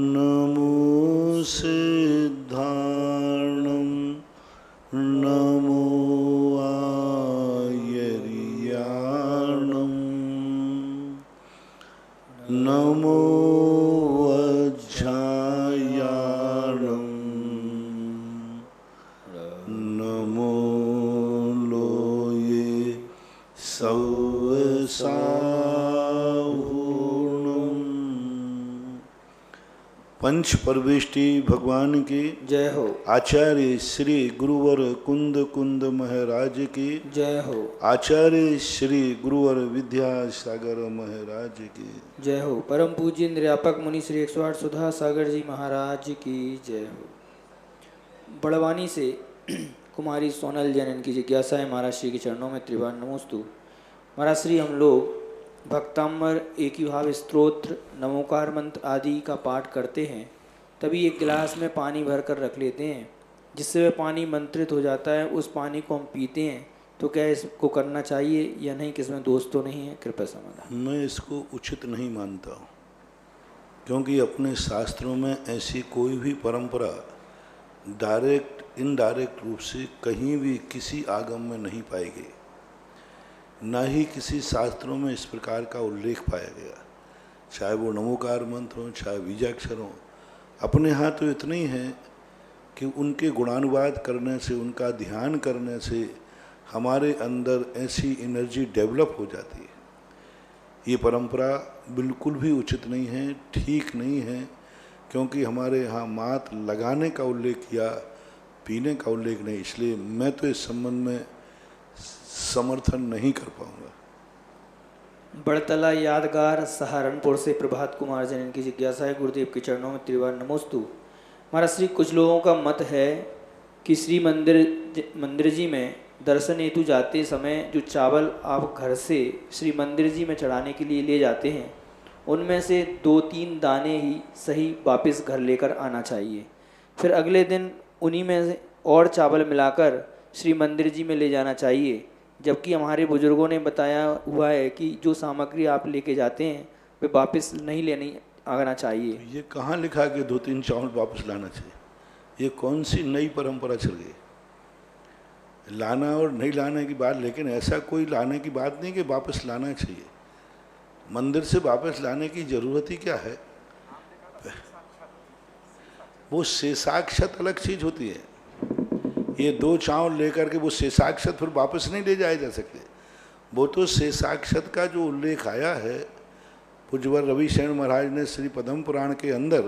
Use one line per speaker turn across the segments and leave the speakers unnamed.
नमो सिद्धार्णं नमो आयर्याणं नमो वज्रायाणं नमो लोये सौसाहूर्णं। पंच परवेष्टि भगवान की
जय हो।
आचार्य श्री गुरुवर कुंद कुंद महाराज की
जय हो।
आचार्य श्री गुरुवर विद्यासागर महाराज की
जय हो। परम पूज्य निर्यापक मुनि श्री 108 सुधा सागर जी महाराज की जय हो। बड़वानी से कुमारी सोनल जैन इनकी जिज्ञासा है महाराज श्री के चरणों में त्रिवार नमोस्तु। महाराज श्री, हम लोग भक्तामर एकी भाव स्तोत्र नमोकार मंत्र आदि का पाठ करते हैं, तभी एक गिलास में पानी भर कर रख लेते हैं, जिससे वह पानी मंत्रित हो जाता है। उस पानी को हम पीते हैं, तो क्या इसको करना चाहिए या नहीं, किसमें दोष तो नहीं है? कृपया समाधान।
मैं इसको उचित नहीं मानता हूँ, क्योंकि अपने शास्त्रों में ऐसी कोई भी परंपरा डायरेक्ट इनडायरेक्ट रूप से कहीं भी किसी आगम में नहीं पाई गई, ना ही किसी शास्त्रों में इस प्रकार का उल्लेख पाया गया, चाहे वो नमोकार मंत्र हो चाहे बीजाक्षर हो। अपने यहाँ तो इतना ही है कि उनके गुणानुवाद करने से, उनका ध्यान करने से हमारे अंदर ऐसी एनर्जी डेवलप हो जाती है। ये परंपरा बिल्कुल भी उचित नहीं है, ठीक नहीं है, क्योंकि हमारे यहाँ मात लगाने का उल्लेख या पीने का उल्लेख नहीं। इसलिए मैं तो इस संबंध में समर्थन नहीं कर पाऊंगा।
बड़तला यादगार सहारनपुर से प्रभात कुमार जैन इनकी जिज्ञासा है, गुरुदेव के चरणों में त्रिवार नमोस्तु। महाराज श्री, कुछ लोगों का मत है कि श्री मंदिर जी में दर्शन हेतु जाते समय जो चावल आप घर से श्री मंदिर जी में चढ़ाने के लिए ले जाते हैं, उनमें से 2-3 दाने ही सही वापस घर लेकर आना चाहिए। फिर अगले दिन उन्हीं में से और चावल मिलाकर श्री मंदिर जी में ले जाना चाहिए, जबकि हमारे बुजुर्गों ने बताया हुआ है कि जो सामग्री आप लेके जाते हैं वे वापस नहीं लेनी आना चाहिए।
ये कहाँ लिखा कि 2-3 चावल वापस लाना चाहिए? ये कौन सी नई परंपरा चल गई? लाना और नहीं लाने की बात, लेकिन ऐसा कोई लाने की बात नहीं कि वापस लाना चाहिए। मंदिर से वापस लाने की जरूरत ही क्या है? वो शेषाक्षत अलग चीज होती है। ये 2 चावल लेकर के वो शेषाक्षत फिर वापस नहीं ले जाए जा सकते। वो तो शेषाक्षत का जो उल्लेख आया है, पूज्यवर रविशरण महाराज ने श्री पद्म पुराण के अंदर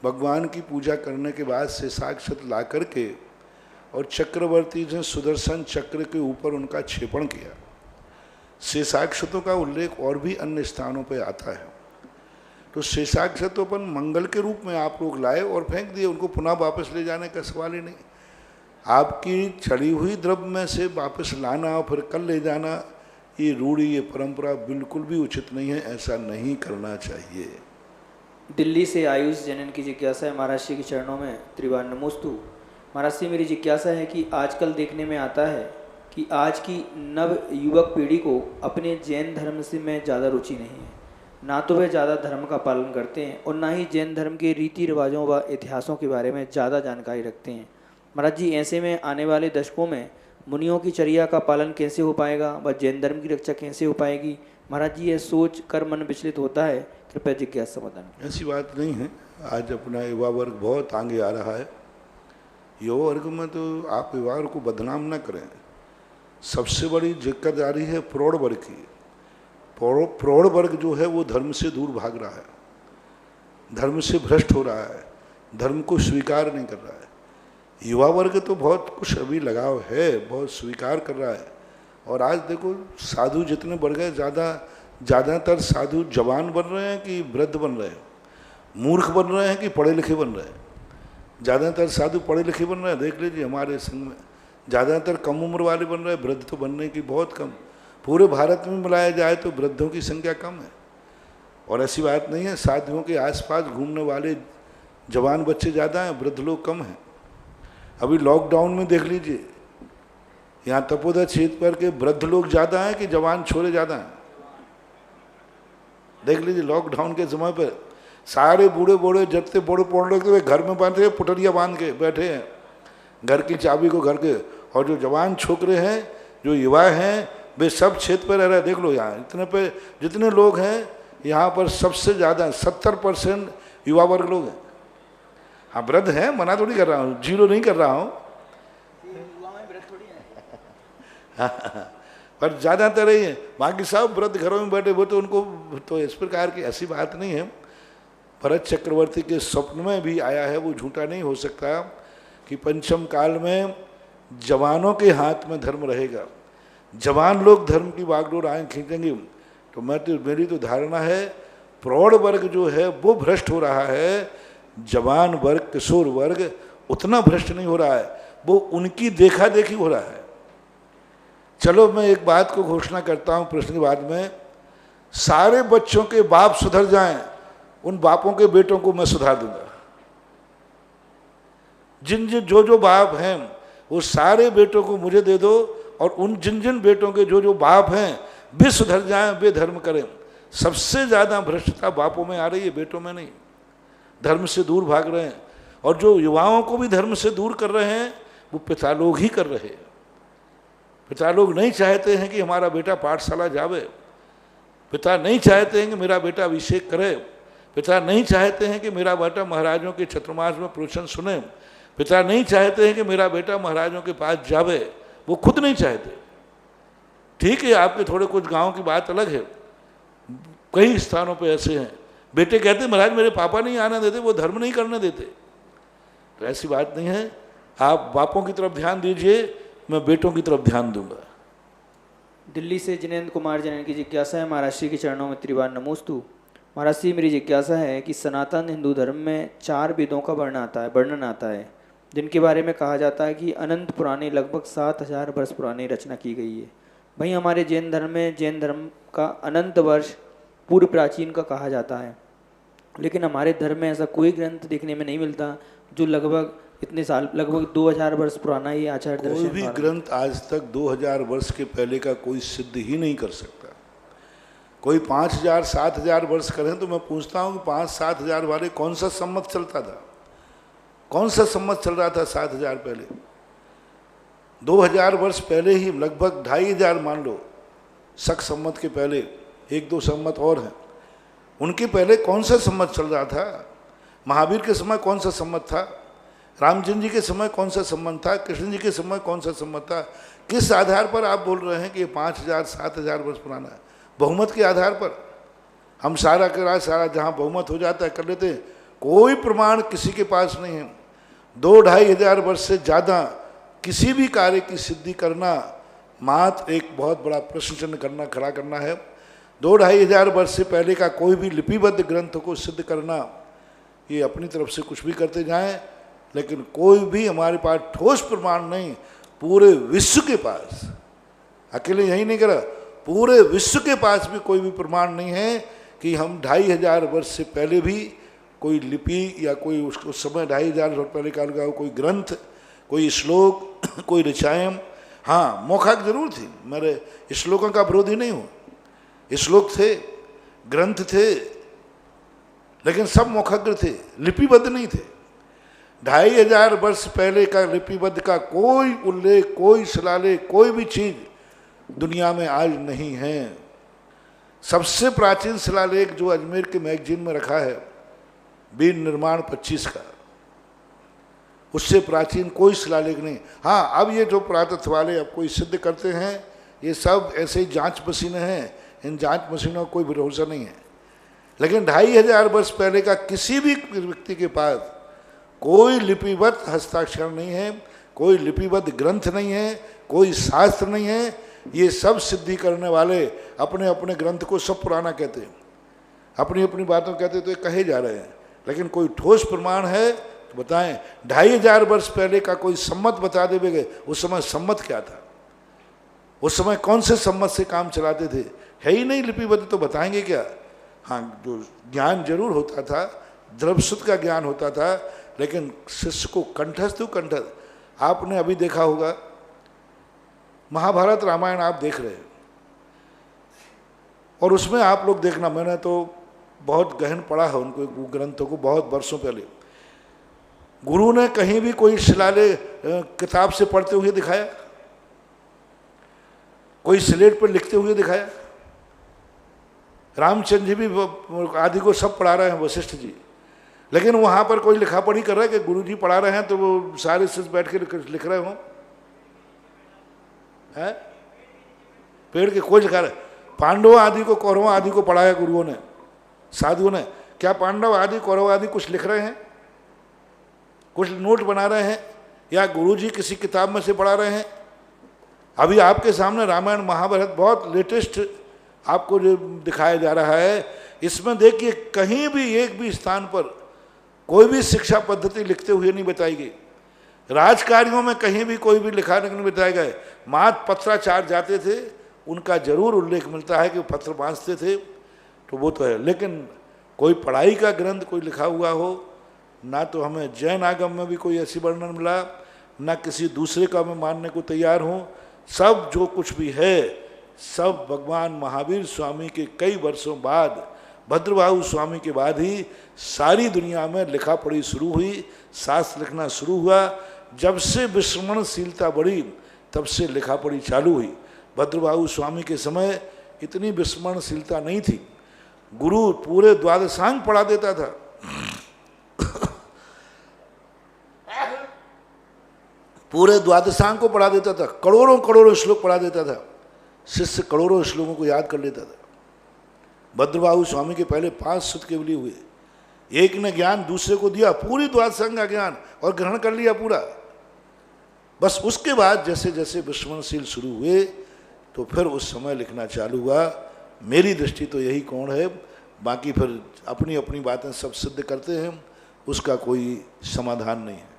भगवान की पूजा करने के बाद शेषाक्षत ला करके और चक्रवर्ती ने सुदर्शन चक्र के ऊपर उनका क्षेपण किया। शेषाक्षतों का उल्लेख और भी अन्य स्थानों पर आता है। तो शेषाक्षतों पर मंगल के रूप में आप लोग लाए और फेंक दिए, उनको पुनः वापस ले जाने का सवाल ही नहीं। आपकी चढ़ी हुई द्रव्य में से वापस लाना और फिर कल ले जाना, ये रूढ़ी, ये परंपरा बिल्कुल भी उचित नहीं है। ऐसा नहीं करना चाहिए।
दिल्ली से आयुष जैन की जिज्ञासा है, महाराज श्री के चरणों में त्रिवार नमोस्तु। महाराज श्री, मेरी जिज्ञासा है कि आजकल देखने में आता है कि आज की नव युवक पीढ़ी को अपने जैन धर्म से में ज़्यादा रुचि नहीं है। ना तो वे ज़्यादा धर्म का पालन करते हैं और ना ही जैन धर्म के रीति रिवाजों व इतिहासों के बारे में ज़्यादा जानकारी रखते हैं। महाराज जी, ऐसे में आने वाले दशकों में मुनियों की चर्या का पालन कैसे हो पाएगा व जैन धर्म की रक्षा कैसे हो पाएगी? महाराज जी, यह सोच कर मन विचलित होता है, कृपया जिज्ञासा समाधान।
ऐसी बात नहीं है। आज अपना युवा वर्ग बहुत आगे आ रहा है। युवा वर्ग में तो आप युवा वर्ग को बदनाम न करें। सबसे बड़ी दिक्कत आ रही है प्रौढ़ वर्ग की। प्रौढ़ वर्ग जो है वो धर्म से दूर भाग रहा है, धर्म से भ्रष्ट हो रहा है, धर्म को स्वीकार नहीं कर रहा है। युवा वर्ग तो बहुत कुछ अभी लगाव है, बहुत स्वीकार कर रहा है। और आज देखो साधु जितने बढ़ गए, ज़्यादातर साधु जवान बन रहे हैं कि वृद्ध बन रहे हैं, मूर्ख बन रहे हैं कि पढ़े लिखे बन रहे हैं। ज़्यादातर साधु पढ़े लिखे बन रहे हैं। देख लीजिए हमारे संघ में ज़्यादातर कम उम्र वाले बन रहे हैं, वृद्ध तो बनने की बहुत कम। पूरे भारत में मिलाया जाए तो वृद्धों की संख्या कम है। और ऐसी बात नहीं है, साधुओं के आसपास घूमने वाले जवान बच्चे ज़्यादा हैं, वृद्ध लोग कम हैं। अभी लॉकडाउन में देख लीजिए, यहाँ तपोदा क्षेत्र पर के वृद्ध लोग ज़्यादा हैं कि जवान छोरे ज़्यादा हैं? देख लीजिए लॉकडाउन के समय पर सारे बूढ़े बूढ़े जितने बड़े पौड़े थे वे घर में बांधे पुटरिया बांध के बैठे हैं, घर की चाबी को घर के। और जो जवान छोकरे हैं, जो युवा हैं, वे सब क्षेत्र पर रह रहे हैं। देख लो यहाँ इतने पे जितने लोग हैं यहाँ पर सबसे ज़्यादा 70% युवा वर्ग लोग हैं। हाँ वृद्ध हैं, मना थोड़ी कर रहा हूँ, जीरो नहीं कर रहा हूँ, पर ज़्यादातर ही है। बाकी सब वृद्ध घरों में बैठे हुए, तो उनको तो इस प्रकार की ऐसी बात नहीं है। भरत चक्रवर्ती के स्वप्न में भी आया है, वो झूठा नहीं हो सकता कि पंचम काल में जवानों के हाथ में धर्म रहेगा, जवान लोग धर्म की बागडोर आए खींचेंगे। तो मेरी तो धारणा है प्रौढ़ वर्ग जो है वो भ्रष्ट हो रहा है, जवान वर्ग किशोर वर्ग उतना भ्रष्ट नहीं हो रहा है, वो उनकी देखा देखी हो रहा है। चलो मैं एक बात को घोषणा करता हूँ प्रश्न के बाद में, सारे बच्चों के बाप सुधर जाएं, उन बापों के बेटों को मैं सुधार दूंगा। जिन जिन जो बाप हैं वो सारे बेटों को मुझे दे दो, और उन जिन जिन बेटों के जो बाप हैं वे सुधर जाएं, वे धर्म करें। सबसे ज़्यादा भ्रष्टता बापों में आ रही है, बेटों में नहीं। धर्म से दूर भाग रहे हैं, और जो युवाओं को भी धर्म से दूर कर रहे हैं वो पिता लोग ही कर रहे हैं। पिता लोग नहीं चाहते हैं कि हमारा बेटा पाठशाला जावे, पिता नहीं चाहते हैं कि मेरा बेटा अभिषेक करे, पिता नहीं चाहते हैं कि मेरा बेटा महाराजों के छत्रमास में प्रवचन सुने, पिता नहीं चाहते हैं कि मेरा बेटा महाराजों के पास जावे, वो खुद नहीं चाहते। ठीक है, आपके थोड़े कुछ गांव की बात अलग है, कई स्थानों पे ऐसे हैं बेटे कहते महाराज मेरे पापा नहीं आने देते, वो धर्म नहीं करने देते। तो ऐसी बात नहीं है, आप बापों की तरफ ध्यान दीजिए, मैं बेटों की तरफ ध्यान दूंगा।
दिल्ली से जिनेंद्र कुमार जैन की जिज्ञासा है, महाराज श्री के चरणों में त्रिवार नमोस्तु। महाराज श्री मेरी जिज्ञासा है कि सनातन हिंदू धर्म में 4 वेदों का वर्णन आता है जिनके बारे में कहा जाता है कि अनंत पुरानी लगभग 7000 वर्ष पुरानी रचना की गई है। वहीं हमारे जैन धर्म में जैन धर्म का अनंत वर्ष पूर्व प्राचीन का कहा जाता है, लेकिन हमारे धर्म में ऐसा कोई ग्रंथ देखने में नहीं मिलता जो लगभग इतने साल, लगभग 2000 वर्ष पुराना ही आचार्य दर्शन।
कोई भी ग्रंथ आज तक 2000 वर्ष के पहले का कोई सिद्ध ही नहीं कर सकता। कोई 5000 7000 वर्ष करें तो मैं पूछता हूँ कि 5-7 हजार वाले कौन सा सम्मत चलता था, कौन सा सम्मत चल रहा था 7000 पहले? 2000 वर्ष पहले ही लगभग 2500 मान लो, शक सम्मत के पहले 1-2 सम्मत और हैं, उनके पहले कौन सा सम्मत चल रहा था? महावीर के समय कौन सा सम्मत था? रामचंद्र जी के समय कौन सा सम्मत था? कृष्ण जी के समय कौन सा सम्मत था? किस आधार पर आप बोल रहे हैं कि ये 5000-7000 वर्ष पुराना है? बहुमत के आधार पर हम सारा करा सारा जहाँ बहुमत हो जाता है कर लेते हैं, कोई प्रमाण किसी के पास नहीं है। 2-2.5 हजार वर्ष से ज़्यादा किसी भी कार्य की सिद्धि करना मात्र एक बहुत बड़ा प्रश्न चिन्ह करना खड़ा करना है। 2-2.5 हजार वर्ष से पहले का कोई भी लिपिबद्ध ग्रंथ को सिद्ध करना, ये अपनी तरफ से कुछ भी करते जाएं, लेकिन कोई भी हमारे पास ठोस प्रमाण नहीं। पूरे विश्व के पास, अकेले यही नहीं करा, पूरे विश्व के पास भी कोई भी प्रमाण नहीं है कि हम 2500 वर्ष से पहले भी कोई लिपि या कोई उसको समय 2500 वर्ष पहले काल का कोई ग्रंथ, कोई श्लोक, कोई ऋचायम। हाँ, मौखक जरूर थी, मेरे श्लोकों का विरोधी नहीं हूँ, श्लोक थे, ग्रंथ थे, लेकिन सब मौखग्र थे, लिपिबद्ध नहीं थे। 2500 वर्ष पहले का लिपिबद्ध का कोई उल्लेख, कोई शिलालेख, कोई भी चीज दुनिया में आज नहीं है। सबसे प्राचीन शिलालेख जो अजमेर के मैगजीन में रखा है, वीर निर्माण 25 का, उससे प्राचीन कोई शिलालेख नहीं। हाँ, अब ये जो पुरातत्व वाले अब कोई सिद्ध करते हैं, ये सब ऐसे ही जांच मशीनें हैं, इन जांच मशीनों का कोई भरोसा नहीं है। लेकिन 2500 वर्ष पहले का किसी भी व्यक्ति के पास कोई लिपिबद्ध हस्ताक्षर नहीं है, कोई लिपिबद्ध ग्रंथ नहीं है, कोई शास्त्र नहीं है। ये सब सिद्धि करने वाले अपने अपने ग्रंथ को सब पुराना कहते हैं, अपनी अपनी बातों कहते तो ये कहे जा रहे हैं, लेकिन कोई ठोस प्रमाण है तो बताएं। 2500 वर्ष पहले का कोई सम्मत बता देंगे, उस समय सम्मत क्या था, उस समय कौन से सम्मत से काम चलाते थे, है ही नहीं लिपिबद्ध, तो बताएंगे क्या? हाँ, जो ज्ञान जरूर होता था, द्रवसुत का ज्ञान होता था, लेकिन शिष्य को कंठस्थ तो कंठस्थ। आपने अभी देखा होगा महाभारत रामायण आप देख रहे हैं, और उसमें आप लोग देखना, मैंने तो बहुत गहन पढ़ा है उनको ग्रंथों को बहुत वर्षों पहले। गुरु ने कहीं भी कोई शिलालेख किताब से पढ़ते हुए दिखाया, कोई स्लेट पर लिखते हुए दिखाया? रामचंद्र जी भी आदि को सब पढ़ा रहे हैं, वशिष्ठ जी, लेकिन वहां पर कोई लिखा पढ़ी कर रहा है कि गुरु जी पढ़ा रहे हैं तो वो सारे शिष्य बैठ के लिख रहे हो? है पेड़ के कोई लिखा रहे? पांडव आदि को, कौरव आदि को पढ़ाया गुरुओं ने, साधुओं ने? क्या पांडव आदि कौरव आदि कुछ लिख रहे हैं, कुछ नोट बना रहे हैं, या गुरु जी किसी किताब में से पढ़ा रहे हैं? अभी आपके सामने रामायण महाभारत बहुत लेटेस्ट आपको जो दिखाया जा रहा है, इसमें देखिए कहीं भी एक भी स्थान पर कोई भी शिक्षा पद्धति लिखते हुए नहीं बताई गई। राजकार्यों में कहीं भी कोई भी लिखा नहीं बताया गया। मात पत्राचार जाते थे, उनका जरूर उल्लेख मिलता है कि पत्र बांधते थे, तो वो तो है, लेकिन कोई पढ़ाई का ग्रंथ कोई लिखा हुआ हो ना, तो हमें जैन आगम में भी कोई ऐसी वर्णन मिला, ना किसी दूसरे का मैं मानने को तैयार हूँ। सब जो कुछ भी है सब भगवान महावीर स्वामी के कई वर्षों बाद, भद्रबाहु स्वामी के बाद ही सारी दुनिया में लिखा पढ़ी शुरू हुई, शास्त्र लिखना शुरू हुआ। जब से विस्मरणशीलता बढ़ी तब से लिखा पढ़ी चालू हुई। भद्रबाहु स्वामी के समय इतनी विस्मरणशीलता नहीं थी। गुरु पूरे द्वादशांग पढ़ा देता था पूरे द्वादशांग को पढ़ा देता था, करोड़ों करोड़ों श्लोक पढ़ा देता था, शिष्य करोड़ों श्लोकों को याद कर लेता था। भद्रबाहु स्वामी के पहले 5 सुत केवली हुए, एक ने ज्ञान दूसरे को दिया, पूरी द्वादशांग का ज्ञान, और ग्रहण कर लिया पूरा। बस उसके बाद जैसे जैसे विस्मरणशील शुरू हुए तो फिर उस समय लिखना चालू हुआ। मेरी दृष्टि तो यही कोण है, बाकी फिर अपनी अपनी बातें सब सिद्ध करते हैं, उसका कोई समाधान नहीं है।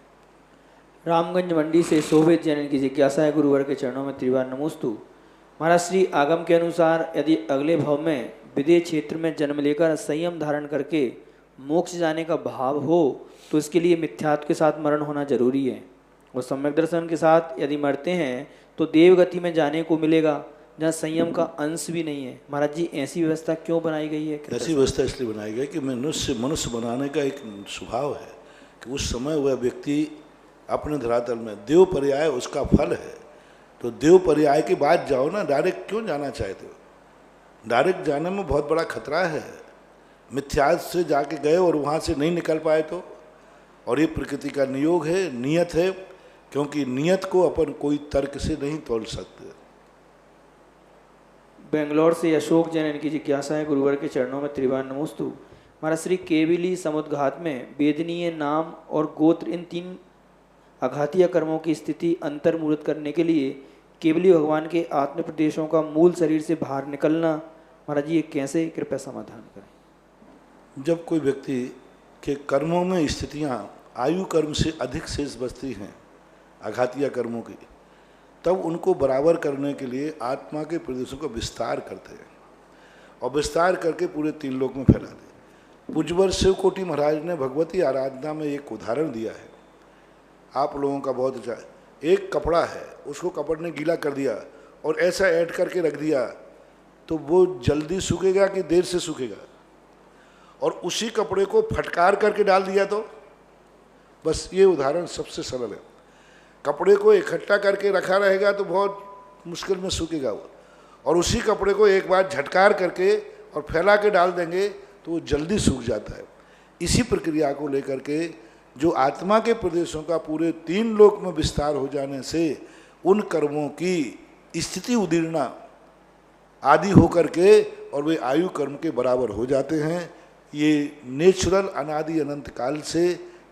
रामगंज मंडी से शोभित जैन की जिज्ञासा है, गुरुवर के चरणों में त्रिवार नमोस्तु। महाराज श्री आगम के अनुसार यदि अगले भाव में विदेह क्षेत्र में जन्म लेकर संयम धारण करके मोक्ष जाने का भाव हो तो इसके लिए मिथ्यात्व के साथ मरण होना जरूरी है, और सम्यक दर्शन के साथ यदि मरते हैं तो देवगति में जाने को मिलेगा जहाँ संयम का अंश भी नहीं है। महाराज जी ऐसी व्यवस्था क्यों बनाई गई है?
ऐसी व्यवस्था इसलिए बनाई गई कि मनुष्य बनाने का एक स्वभाव है कि उस समय वह व्यक्ति अपने धरातल में देव पर्याय उसका फल है, तो देव पर्याय के बाद जाओ ना, डायरेक्ट क्यों जाना चाहते हो? डायरेक्ट जाने में बहुत बड़ा खतरा है। मिथ्यात्व से जाके गए और वहाँ से नहीं निकल पाए तो, और ये प्रकृति का नियोग है, नियत है, क्योंकि नियत को अपन कोई तर्क से नहीं तोल सकते।
बेंगलोर से अशोक जैन इनकी जिज्ञासा है, गुरुवर के चरणों में त्रिवार नमोस्तु। महाराज श्री केविली समुद्घात में वेदनीय नाम और गोत्र इन 3 आघातीय कर्मों की स्थिति अंतर्मूर्त करने के लिए केवली भगवान के आत्म प्रदेशों का मूल शरीर से बाहर निकलना, महाराज जी ये कैसे, कृपया समाधान करें।
जब कोई व्यक्ति के कर्मों में स्थितियां आयु कर्म से अधिक शेष बचती हैं, आघातीय कर्मों की, तब उनको बराबर करने के लिए आत्मा के प्रदेशों का विस्तार करते हैं, और विस्तार करके पूरे 3 लोक में फैला दें। पूज्यवर शिव कोटि महाराज ने भगवती आराधना में एक उदाहरण दिया है, आप लोगों का बहुत अच्छा है। एक कपड़ा है, उसको कपड़े ने गीला कर दिया और ऐसा ऐड करके रख दिया, तो वो जल्दी सूखेगा कि देर से सूखेगा? और उसी कपड़े को फटकार करके डाल दिया तो? बस ये उदाहरण सबसे सरल है। कपड़े को इकट्ठा करके रखा रहेगा तो बहुत मुश्किल में सूखेगा वो, और उसी कपड़े को एक बार झटकार करके और फैला के डाल देंगे तो वो जल्दी सूख जाता है। इसी प्रक्रिया को लेकर के जो आत्मा के प्रदेशों का पूरे 3 लोक में विस्तार हो जाने से उन कर्मों की स्थिति उदीर्णा आदि होकर के और वे आयु कर्म के बराबर हो जाते हैं। ये नेचुरल अनादि अनंत काल से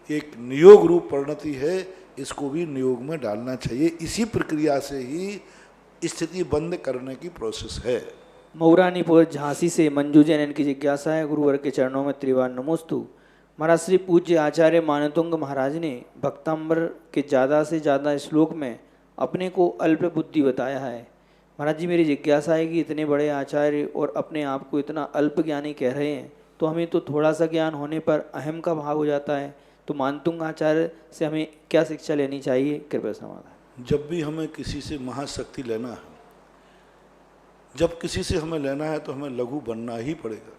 एक नियोग रूप परिणति है, इसको भी नियोग में डालना चाहिए। इसी प्रक्रिया से ही स्थिति बंद करने की प्रोसेस है।
मऊरानीपुर झांसी से मंजू जैन इनकी जिज्ञासा है, गुरुवर के चरणों में त्रिवार नमोस्तु। महाराज श्री पूज्य आचार्य मानतुंग महाराज ने भक्तांबर के ज़्यादा से ज़्यादा श्लोक में अपने को अल्प बुद्धि बताया है। महाराज जी मेरी जिज्ञासा है कि इतने बड़े आचार्य और अपने आप को इतना अल्प ज्ञानी कह रहे हैं, तो हमें तो थोड़ा सा ज्ञान होने पर अहम का भाव हो जाता है, तो मानतुंग आचार्य से हमें क्या शिक्षा लेनी चाहिए, कृपया समाधान।
जब भी हमें किसी से महाशक्ति लेना है, जब किसी से हमें लेना है तो हमें लघु बनना ही पड़ेगा।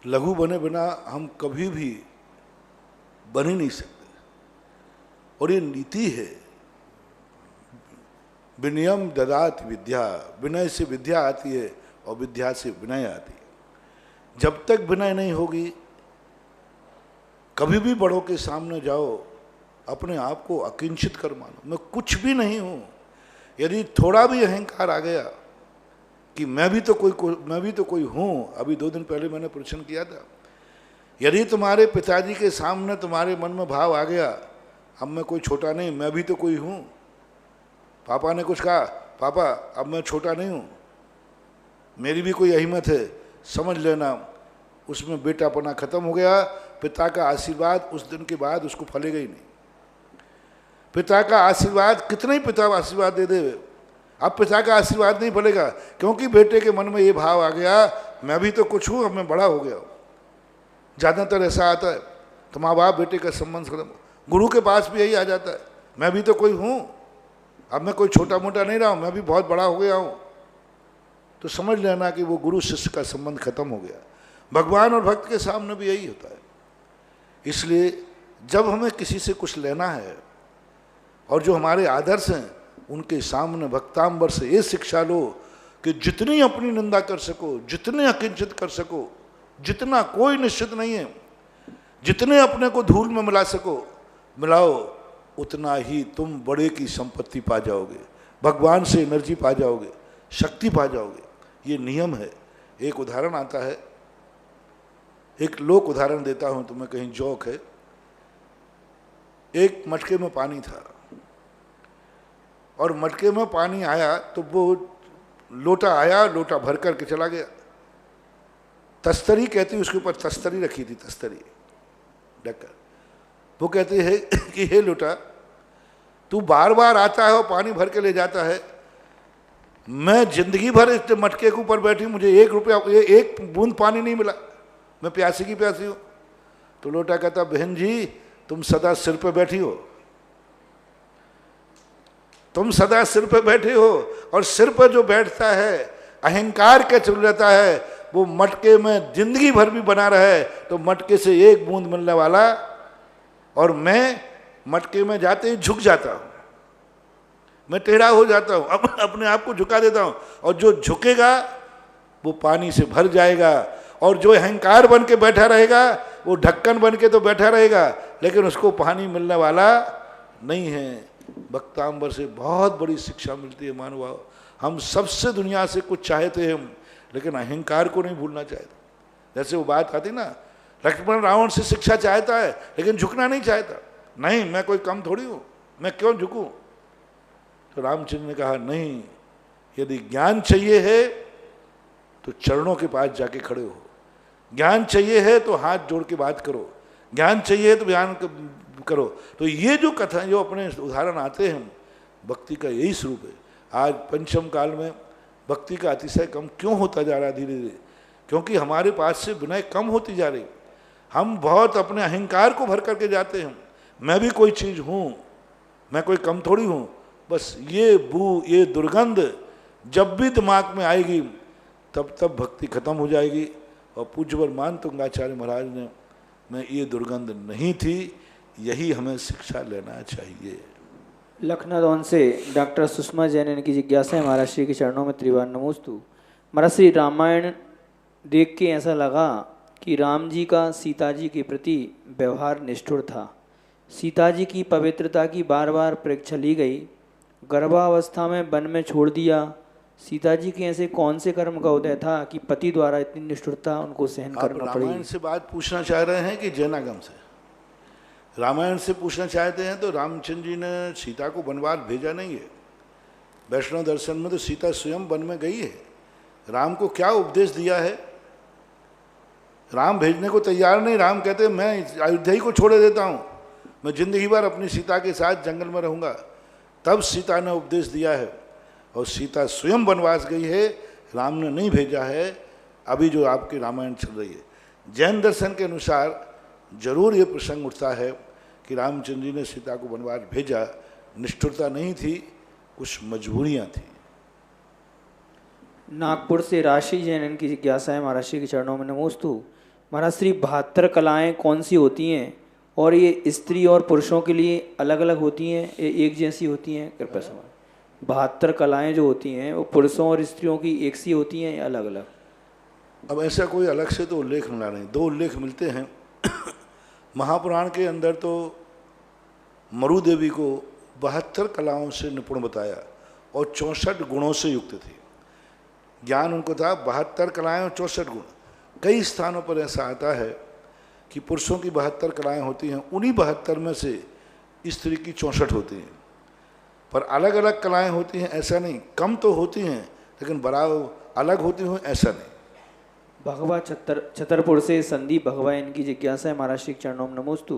लघु बने बिना हम कभी भी बन ही नहीं सकते। और ये नीति है, विनयम ददात विद्या, विनय से विद्या आती है और विद्या से विनय आती है। जब तक विनय नहीं होगी, कभी भी बड़ों के सामने जाओ, अपने आप को अकिंचित कर मानो, मैं कुछ भी नहीं हूं। यदि थोड़ा भी अहंकार आ गया कि मैं भी तो कोई हूं, अभी 2 दिन पहले मैंने प्रश्न किया था, यदि तुम्हारे पिताजी के सामने तुम्हारे मन में भाव आ गया, अब मैं कोई छोटा नहीं, मैं भी तो कोई हूं। पापा ने कुछ कहा, पापा अब मैं छोटा नहीं हूं, मेरी भी कोई अहिमत है, समझ लेना, उसमें बेटापना खत्म हो गया। पिता का आशीर्वाद उस दिन के बाद उसको फलेगा ही नहीं। पिता का आशीर्वाद, कितने ही पिता आशीर्वाद दे दे, अब पिता का आशीर्वाद नहीं फलेगा, क्योंकि बेटे के मन में ये भाव आ गया, मैं भी तो कुछ हूँ, अब मैं बड़ा हो गया हूँ। ज़्यादातर ऐसा आता है, तो माँ बाप बेटे का संबंध खत्म। गुरु के पास भी यही आ जाता है, मैं भी तो कोई हूँ, अब मैं कोई छोटा मोटा नहीं रहा हूँ, मैं भी बहुत बड़ा हो गया हूँ। तो समझ लेना कि वो गुरु शिष्य का संबंध खत्म हो गया। भगवान और भक्त के सामने भी यही होता है। इसलिए जब हमें किसी से कुछ लेना है और जो हमारे आदर्श हैं, उनके सामने भक्तांबर से ये शिक्षा लो कि जितनी अपनी निंदा कर सको, जितने अकिंचित कर सको, जितना कोई निश्चित नहीं है, जितने अपने को धूल में मिला सको मिलाओ, उतना ही तुम बड़े की संपत्ति पा जाओगे, भगवान से एनर्जी पा जाओगे, शक्ति पा जाओगे। ये नियम है। एक उदाहरण आता है, एक लोक उदाहरण देता हूं तुम्हें, कहीं जोक है। एक मटके में पानी था और मटके में पानी आया तो वो लोटा आया, लोटा भर करके चला गया। तस्तरी कहती, उसके ऊपर तस्तरी रखी थी, तस्तरी ढककर। वो कहते हैं कि हे लोटा, तू बार बार आता है और पानी भर के ले जाता है, मैं जिंदगी भर इस मटके के ऊपर बैठी, मुझे 1 रुपया, 1 बूंद पानी नहीं मिला, मैं प्यासी की प्यासी हूं। तो लोटा कहता, बहन जी तुम सदा सिर पे बैठी हो, तुम सदा सिर पे बैठे हो, और सिर पर जो बैठता है अहंकार के चल जाता है, वो मटके में जिंदगी भर भी बना रहे तो मटके से 1 बूंद मिलने वाला, और मैं मटके में जाते ही झुक जाता हूं, मैं टेढ़ा हो जाता हूं, अपने आप को झुका देता हूं, और जो झुकेगा वो पानी से भर जाएगा, और जो अहंकार बन के बैठा रहेगा वो ढक्कन बन के तो बैठा रहेगा, लेकिन उसको पानी मिलने वाला नहीं है। भक्तांबर से बहुत बड़ी शिक्षा मिलती है मानव। हम सबसे दुनिया से कुछ चाहते हैं, लेकिन अहंकार को नहीं भूलना चाहते। जैसे वो बात आती ना, लक्ष्मण रावण से शिक्षा चाहता है लेकिन झुकना नहीं चाहता, नहीं मैं कोई कम थोड़ी हूं, मैं क्यों झुकूं। तो रामचंद्र ने कहा, नहीं, यदि ज्ञान चाहिए है तो चरणों के पास जाके खड़े हो, ज्ञान चाहिए है तो हाथ जोड़ के बात करो, ज्ञान चाहिए तो बयान करो। तो ये जो कथा, जो अपने उदाहरण आते हैं, भक्ति का यही स्वरूप है। आज पंचम काल में भक्ति का अतिशय कम क्यों होता जा रहा है धीरे धीरे? क्योंकि हमारे पास से विनय कम होती जा रही। हम बहुत अपने अहंकार को भर करके जाते हैं, मैं भी कोई चीज़ हूँ, मैं कोई कम थोड़ी हूँ। बस ये दुर्गंध जब भी दिमाग में आएगी तब भक्ति खत्म हो जाएगी। और पूज्यवर मान तुंगाचार्य महाराज ने, मैं ये दुर्गंध नहीं थी, यही हमें शिक्षा लेना चाहिए।
लखनऊ से डॉक्टर सुषमा जैन, इनकी जिज्ञासा है, महाराज श्री के चरणों में त्रिवार नमोस्तु। महाराज श्री, रामायण देख के ऐसा लगा कि राम जी का सीता जी के प्रति व्यवहार निष्ठुर था। सीता जी की पवित्रता की बार बार परीक्षा ली गई, गर्भावस्था में वन में छोड़ दिया। सीता जी के ऐसे कौन से कर्म का उदय था कि पति द्वारा इतनी निष्ठुरता उनको सहन करना पड़ी?
रामायण से बात पूछना चाह रहे हैं कि जैनागम से? रामायण से पूछना चाहते हैं तो रामचंद्र जी ने सीता को वनवास भेजा नहीं है। वैष्णव दर्शन में तो सीता स्वयं वन में गई है। राम को क्या उपदेश दिया है? राम भेजने को तैयार नहीं। राम कहते मैं अयोध्या ही को छोड़ देता हूँ, मैं जिंदगी भर अपनी सीता के साथ जंगल में रहूँगा। तब सीता ने उपदेश दिया है, और सीता स्वयं वनवास गई है, राम ने नहीं भेजा है। अभी जो आपकी रामायण चल रही है, जैन दर्शन के अनुसार जरूर ये प्रसंग उठता है कि रामचंद्र जी ने सीता को वनवास भेजा, निष्ठुरता नहीं थी, कुछ मजबूरियां थी।
नागपुर से राशि जैन, इनकी जिज्ञासा है, महाराज श्री के चरणों में नमोस्तु। महाराज श्री 72 कलाएं कौन सी होती हैं और ये स्त्री और पुरुषों के लिए अलग अलग होती हैं, एक जैसी होती हैं? कृपया समझ। 72 कलाएं जो होती हैं वो पुरुषों और स्त्रियों की एक सी होती हैं या अलग अलग?
अब ऐसा कोई अलग से तो उल्लेख मिला नहीं, दो उल्लेख मिलते हैं। महापुराण के अंदर तो मरु देवी को 72 कलाओं से निपुण बताया और 64 गुणों से युक्त थी। ज्ञान उनको था 72 कलाएं और 64 गुण। कई स्थानों पर ऐसा आता है कि पुरुषों की 72 कलाएं होती हैं, उन्हीं 72 में से स्त्री की 64 होती हैं, पर अलग अलग कलाएं होती हैं ऐसा नहीं। कम तो होती हैं लेकिन बराबर अलग होती हैं ऐसा नहीं।
भगवा छतरपुर से संदीप भगवा इनकी जिज्ञासा है। महाराज श्री चरणों में नमोस्तु।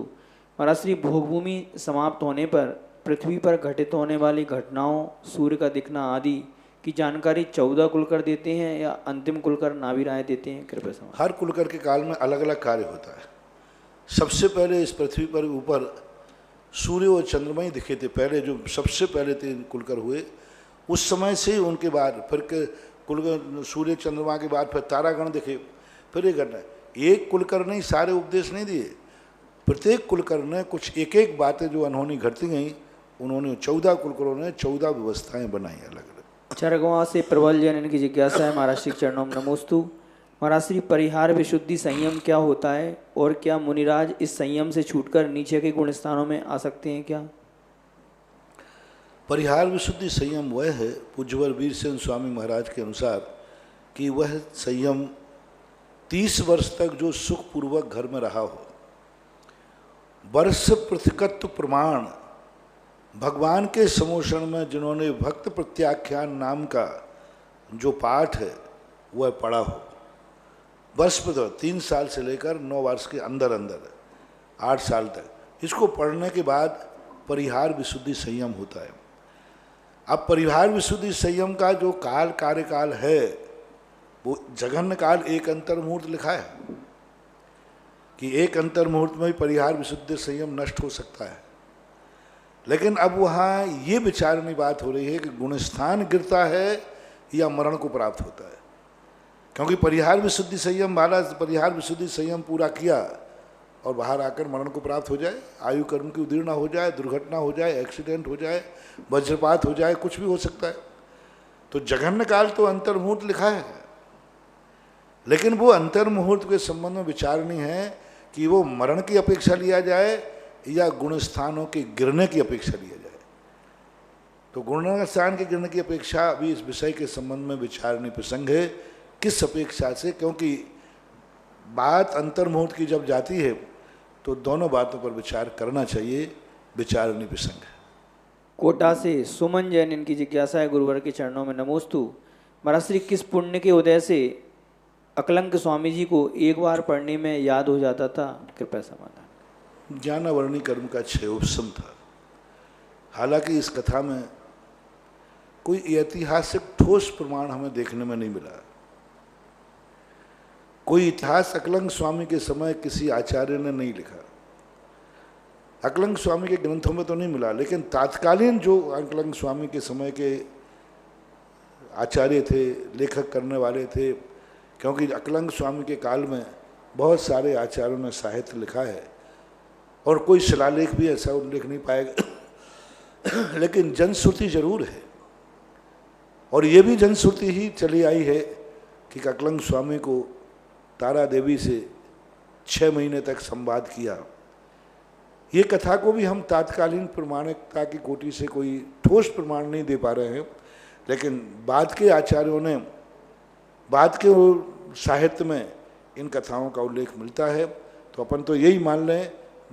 महाराज श्री भोगभूमि समाप्त होने पर पृथ्वी पर घटित होने वाली घटनाओं, सूर्य का दिखना आदि की जानकारी 14 कुलकर देते हैं या अंतिम कुलकर नाभि राय देते हैं? कृपया समझ।
हर कुलकर के काल में अलग अलग कार्य होता है। सबसे पहले इस पृथ्वी पर ऊपर सूर्य और चंद्रमा ही दिखे थे। पहले जो सबसे पहले 3 कुलकर हुए, उस समय से ही उनके बाद फिर कुलकर सूर्य चंद्रमा के बाद फिर तारागण दिखे, फिर ये घटना। एक कुलकर ने सारे उपदेश नहीं दिए, प्रत्येक कुलकर ने कुछ एक एक बातें जो अनहोनी घटती गई, उन्होंने 14 कुलकरों ने 14 व्यवस्थाएं बनाई अलग अलग।
चरगवा से प्रबल जैन इनकी जिज्ञासा है। महाराज श्री चरणों में नमोस्तु। महाराज श्री परिहार विशुद्धि संयम क्या होता है और क्या मुनिराज इस संयम से छूटकर नीचे के गुण स्थानों में आ सकते हैं क्या?
परिहार विशुद्धि संयम वह है, पूज्यवर वीरसेन स्वामी महाराज के अनुसार, कि वह संयम 30 वर्ष तक जो सुखपूर्वक घर में रहा हो, वर्ष पृथकत्व प्रमाण भगवान के समोषण में जिन्होंने भक्त प्रत्याख्यान नाम का जो पाठ है वह पढ़ा हो, वर्ष पर 3 साल से लेकर 9 वर्ष के अंदर अंदर 8 साल तक, इसको पढ़ने के बाद परिहार विशुद्धि संयम होता है। अब परिहार विशुद्धि संयम का जो काल कार्यकाल है वो जघन्य काल एक अंतर्मुहूर्त लिखा है कि एक अंतर्मुहूर्त में ही परिहार विशुद्धि संयम नष्ट हो सकता है। लेकिन अब वहाँ ये विचारनी बात हो रही है कि गुणस्थान गिरता है या मरण को प्राप्त होता है, क्योंकि परिहार विशुद्धि संयम वाला परिहार विशुद्धि संयम पूरा किया और बाहर आकर मरण को प्राप्त हो जाए, आयु कर्म की उदीर्णा हो जाए, दुर्घटना हो जाए, एक्सीडेंट हो जाए, वज्रपात हो जाए, कुछ भी हो सकता है। तो जघन्य काल तो अंतर्मुहूर्त लिखा है, लेकिन वो अंतर्मुहूर्त के संबंध में विचारनी है कि वो मरण की अपेक्षा लिया जाए या गुणस्थानों के गिरने की अपेक्षा लिया जाए। तो गुणस्थान के गिरने की अपेक्षा अभी इस विषय के संबंध में विचारनी प्रसंग है, किस अपेक्षा से, क्योंकि बात अंतर्मुहूर्त की जब जाती है तो दोनों बातों पर विचार करना चाहिए, विचारनी प्रसंग है।
कोटा से सुमन जैन इनकी जिज्ञासा है। गुरुवर के चरणों में नमोस्तु। महाराज श्री किस पुण्य के उदय से अकलंक स्वामी जी को एक बार पढ़ने में याद हो जाता था? कृपया समाधान।
ज्ञानावर्णी कर्म का क्षय उपशम था। हालांकि इस कथा में कोई ऐतिहासिक ठोस प्रमाण हमें देखने में नहीं मिला। कोई इतिहास अकलंक स्वामी के समय किसी आचार्य ने नहीं लिखा, अकलंक स्वामी के ग्रंथों में तो नहीं मिला, लेकिन तात्कालीन जो अकलंक स्वामी के समय के आचार्य थे, लेखक करने वाले थे, क्योंकि अकलंक स्वामी के काल में बहुत सारे आचार्यों ने साहित्य लिखा है और कोई शिलालेख भी ऐसा उल्लेख नहीं पाएगा, लेकिन जनश्रुति जरूर है। और ये भी जनश्रुति ही चली आई है कि अकलंक स्वामी को तारा देवी से 6 महीने तक संवाद किया। ये कथा को भी हम तात्कालीन प्रमाणिकता की कोटि से कोई ठोस प्रमाण नहीं दे पा रहे हैं, लेकिन बाद के आचार्यों ने, बाद के साहित्य में इन कथाओं का उल्लेख मिलता है। तो अपन तो यही मान लें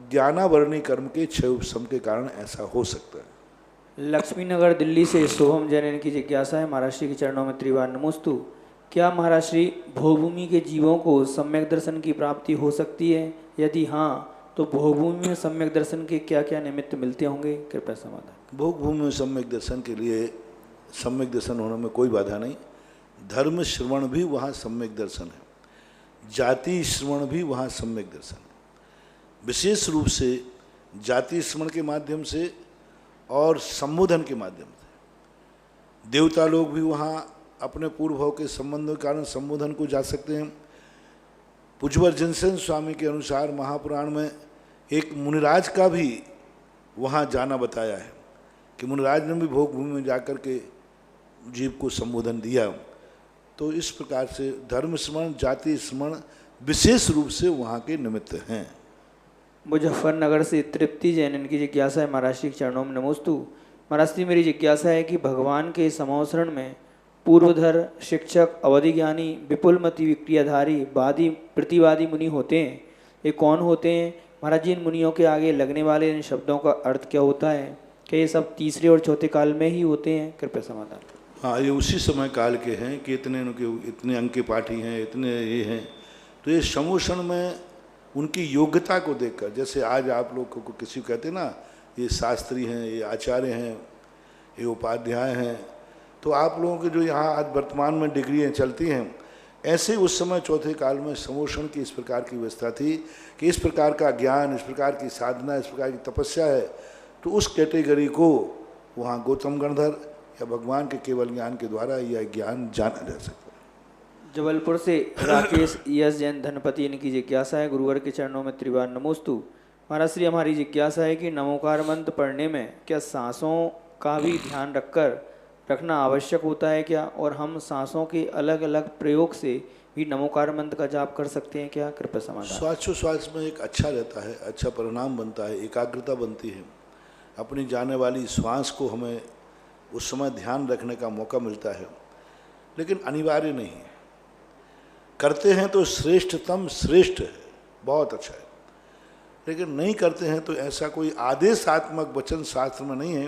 ज्ञानावर्णी कर्म के क्षय उपशम के कारण ऐसा हो सकता है।
लक्ष्मी नगर दिल्ली से शुभम जैन की जिज्ञासा है। महाराज श्री के चरणों में त्रिवार नमोस्तु। क्या महाराज श्री भोगभूमि के जीवों को सम्यक दर्शन की प्राप्ति हो सकती है? यदि हाँ तो भोगभूमि में सम्यक दर्शन के क्या क्या निमित्त मिलते होंगे? कृपया समाधान।
भोगभूमि में सम्यक दर्शन के लिए सम्यक दर्शन होने में कोई बाधा नहीं। धर्म श्रवण भी वहाँ सम्यक दर्शन है, जाति श्रवण भी वहाँ सम्यक दर्शन है। विशेष रूप से जाति श्रवण के माध्यम से और संबोधन के माध्यम से देवता लोग भी वहाँ अपने पूर्व भाव के संबंध के कारण संबोधन को जा सकते हैं। पुजवर जिनसेन स्वामी के अनुसार महापुराण में एक मुनिराज का भी वहाँ जाना बताया है कि मुनिराज ने भी भोग भूमि में जाकर के जीव को संबोधन दिया। तो इस प्रकार से धर्म स्मरण, जाति स्मरण विशेष रूप से वहाँ के निमित्त हैं।
मुजफ्फरनगर से तृप्ति जैन, इनकी जिज्ञासा है महाराज श्री के चरणों में नमोस्तु। महाराज श्री, मेरी जिज्ञासा है कि भगवान के समवसरण में पूर्वधर, शिक्षक, अवधि ज्ञानी, विपुलमति, विक्रियाधारी, वादी, प्रतिवादी मुनि होते हैं। ये कौन होते हैं महाराज जी? इन मुनियों के आगे लगने वाले इन शब्दों का अर्थ क्या होता है? क्या ये सब तीसरे और चौथे काल में ही होते हैं? कृपया समाधान।
हाँ, ये उसी समय काल के हैं कि इतने अंक के पाठी हैं, इतने ये हैं। तो ये समूषण में उनकी योग्यता को देखकर, जैसे आज आप लोग को किसी को कहते हैं ना, ये शास्त्री हैं, ये आचार्य हैं, ये उपाध्याय हैं, तो आप लोगों के जो यहाँ आज वर्तमान में डिग्रियाँ चलती हैं, ऐसे उस समय चौथे काल में समूषण की इस प्रकार की व्यवस्था थी कि इस प्रकार का ज्ञान, इस प्रकार की साधना, इस प्रकार की तपस्या है, तो उस कैटेगरी को वहाँ गौतम गणधर या भगवान के केवल ज्ञान के द्वारा यह ज्ञान जाना जा सकता है।
जबलपुर से राकेश यस जैन धनपति, इनकी जिज्ञासा है गुरुवर के चरणों में त्रिवार नमोस्तु। महाराज श्री, हमारी जिज्ञासा है कि नमोकार मंत्र पढ़ने में क्या सांसों का भी ध्यान रखना आवश्यक होता है क्या? और हम सांसों के अलग अलग प्रयोग से भी नमोकार मंत्र का जाप कर सकते हैं क्या? कृपया समाधान।
श्वास में एक अच्छा रहता है, अच्छा परिणाम बनता है, एकाग्रता बनती है। अपनी जाने वाली श्वास को हमें उस समय ध्यान रखने का मौका मिलता है, लेकिन अनिवार्य नहीं है। करते हैं तो श्रेष्ठतम श्रेष्ठ है, बहुत अच्छा है, लेकिन नहीं करते हैं तो ऐसा कोई आदेशात्मक वचन शास्त्र में नहीं है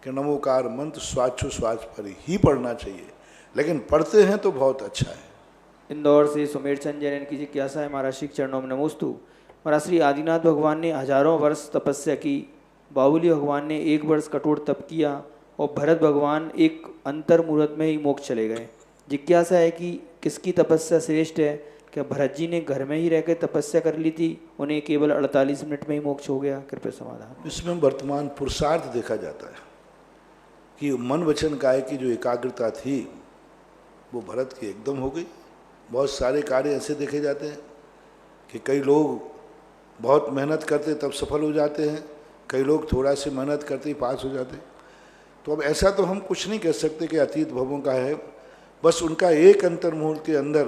कि नमोकार मंत्र श्वास पर ही पढ़ना चाहिए, लेकिन पढ़ते हैं तो बहुत अच्छा है।
इंदौर से सुमेर चंद जैन, इनकी जिज्ञासा है महाराज श्री के चरणों में नमोस्तु। महाराज श्री, आदिनाथ भगवान ने हजारों वर्ष तपस्या की, बाहुली भगवान ने 1 वर्ष कठोर तप किया और भरत भगवान एक अंतर मुहूर्त में ही मोक्ष चले गए। जिज्ञासा है कि किसकी तपस्या श्रेष्ठ है? क्या भरत जी ने घर में ही रहकर तपस्या कर ली थी, उन्हें केवल 48 मिनट में ही मोक्ष हो गया? कृपया समाधान।
इसमें वर्तमान पुरुषार्थ देखा जाता है कि मन वचन काय की जो एकाग्रता थी वो भरत की एकदम हो गई। बहुत सारे कार्य ऐसे देखे जाते हैं कि कई लोग बहुत मेहनत करते तब सफल हो जाते हैं, कई लोग थोड़ा सी मेहनत करते ही पास हो जाते। तो अब ऐसा तो हम कुछ नहीं कह सकते कि अतीत भवों का है, बस उनका एक अंतर मुहूर्त के अंदर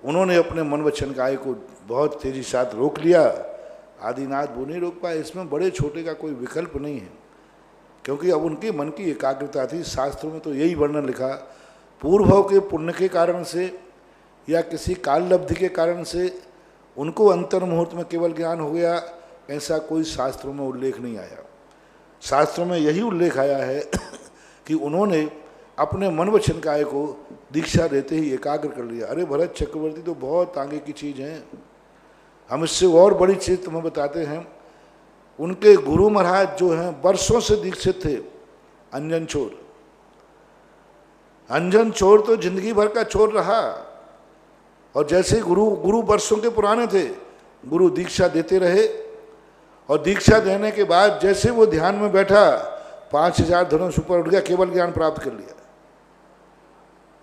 उन्होंने अपने मन वचन काय को बहुत तेजी साथ रोक लिया। आदिनाथ वो नहीं रोक पाए। इसमें बड़े छोटे का कोई विकल्प नहीं है, क्योंकि अब उनके मन की एकाग्रता थी। शास्त्रों में तो यही वर्णन लिखा, पूर्व के पुण्य के कारण से या किसी काल लब्धि के कारण से उनको अंतर मुहूर्त में केवल ज्ञान हो गया, ऐसा कोई शास्त्रों में उल्लेख नहीं आया। शास्त्रों में यही उल्लेख आया है कि उन्होंने अपने मन वचन काय को दीक्षा देते ही एकाग्र कर लिया। अरे भरत चक्रवर्ती तो बहुत आगे की चीज़ है। हम इससे और बड़ी चीज़ तुम्हें बताते हैं। उनके गुरु महाराज जो हैं वर्षों से दीक्षित थे, अंजन चोर। अंजन चोर तो जिंदगी भर का चोर रहा, और जैसे गुरु वर्षों के पुराने थे, गुरु दीक्षा देते रहे, और दीक्षा देने के बाद जैसे वो ध्यान में बैठा 5000 धनुष ऊपर उठ गया, केवल ज्ञान प्राप्त कर लिया।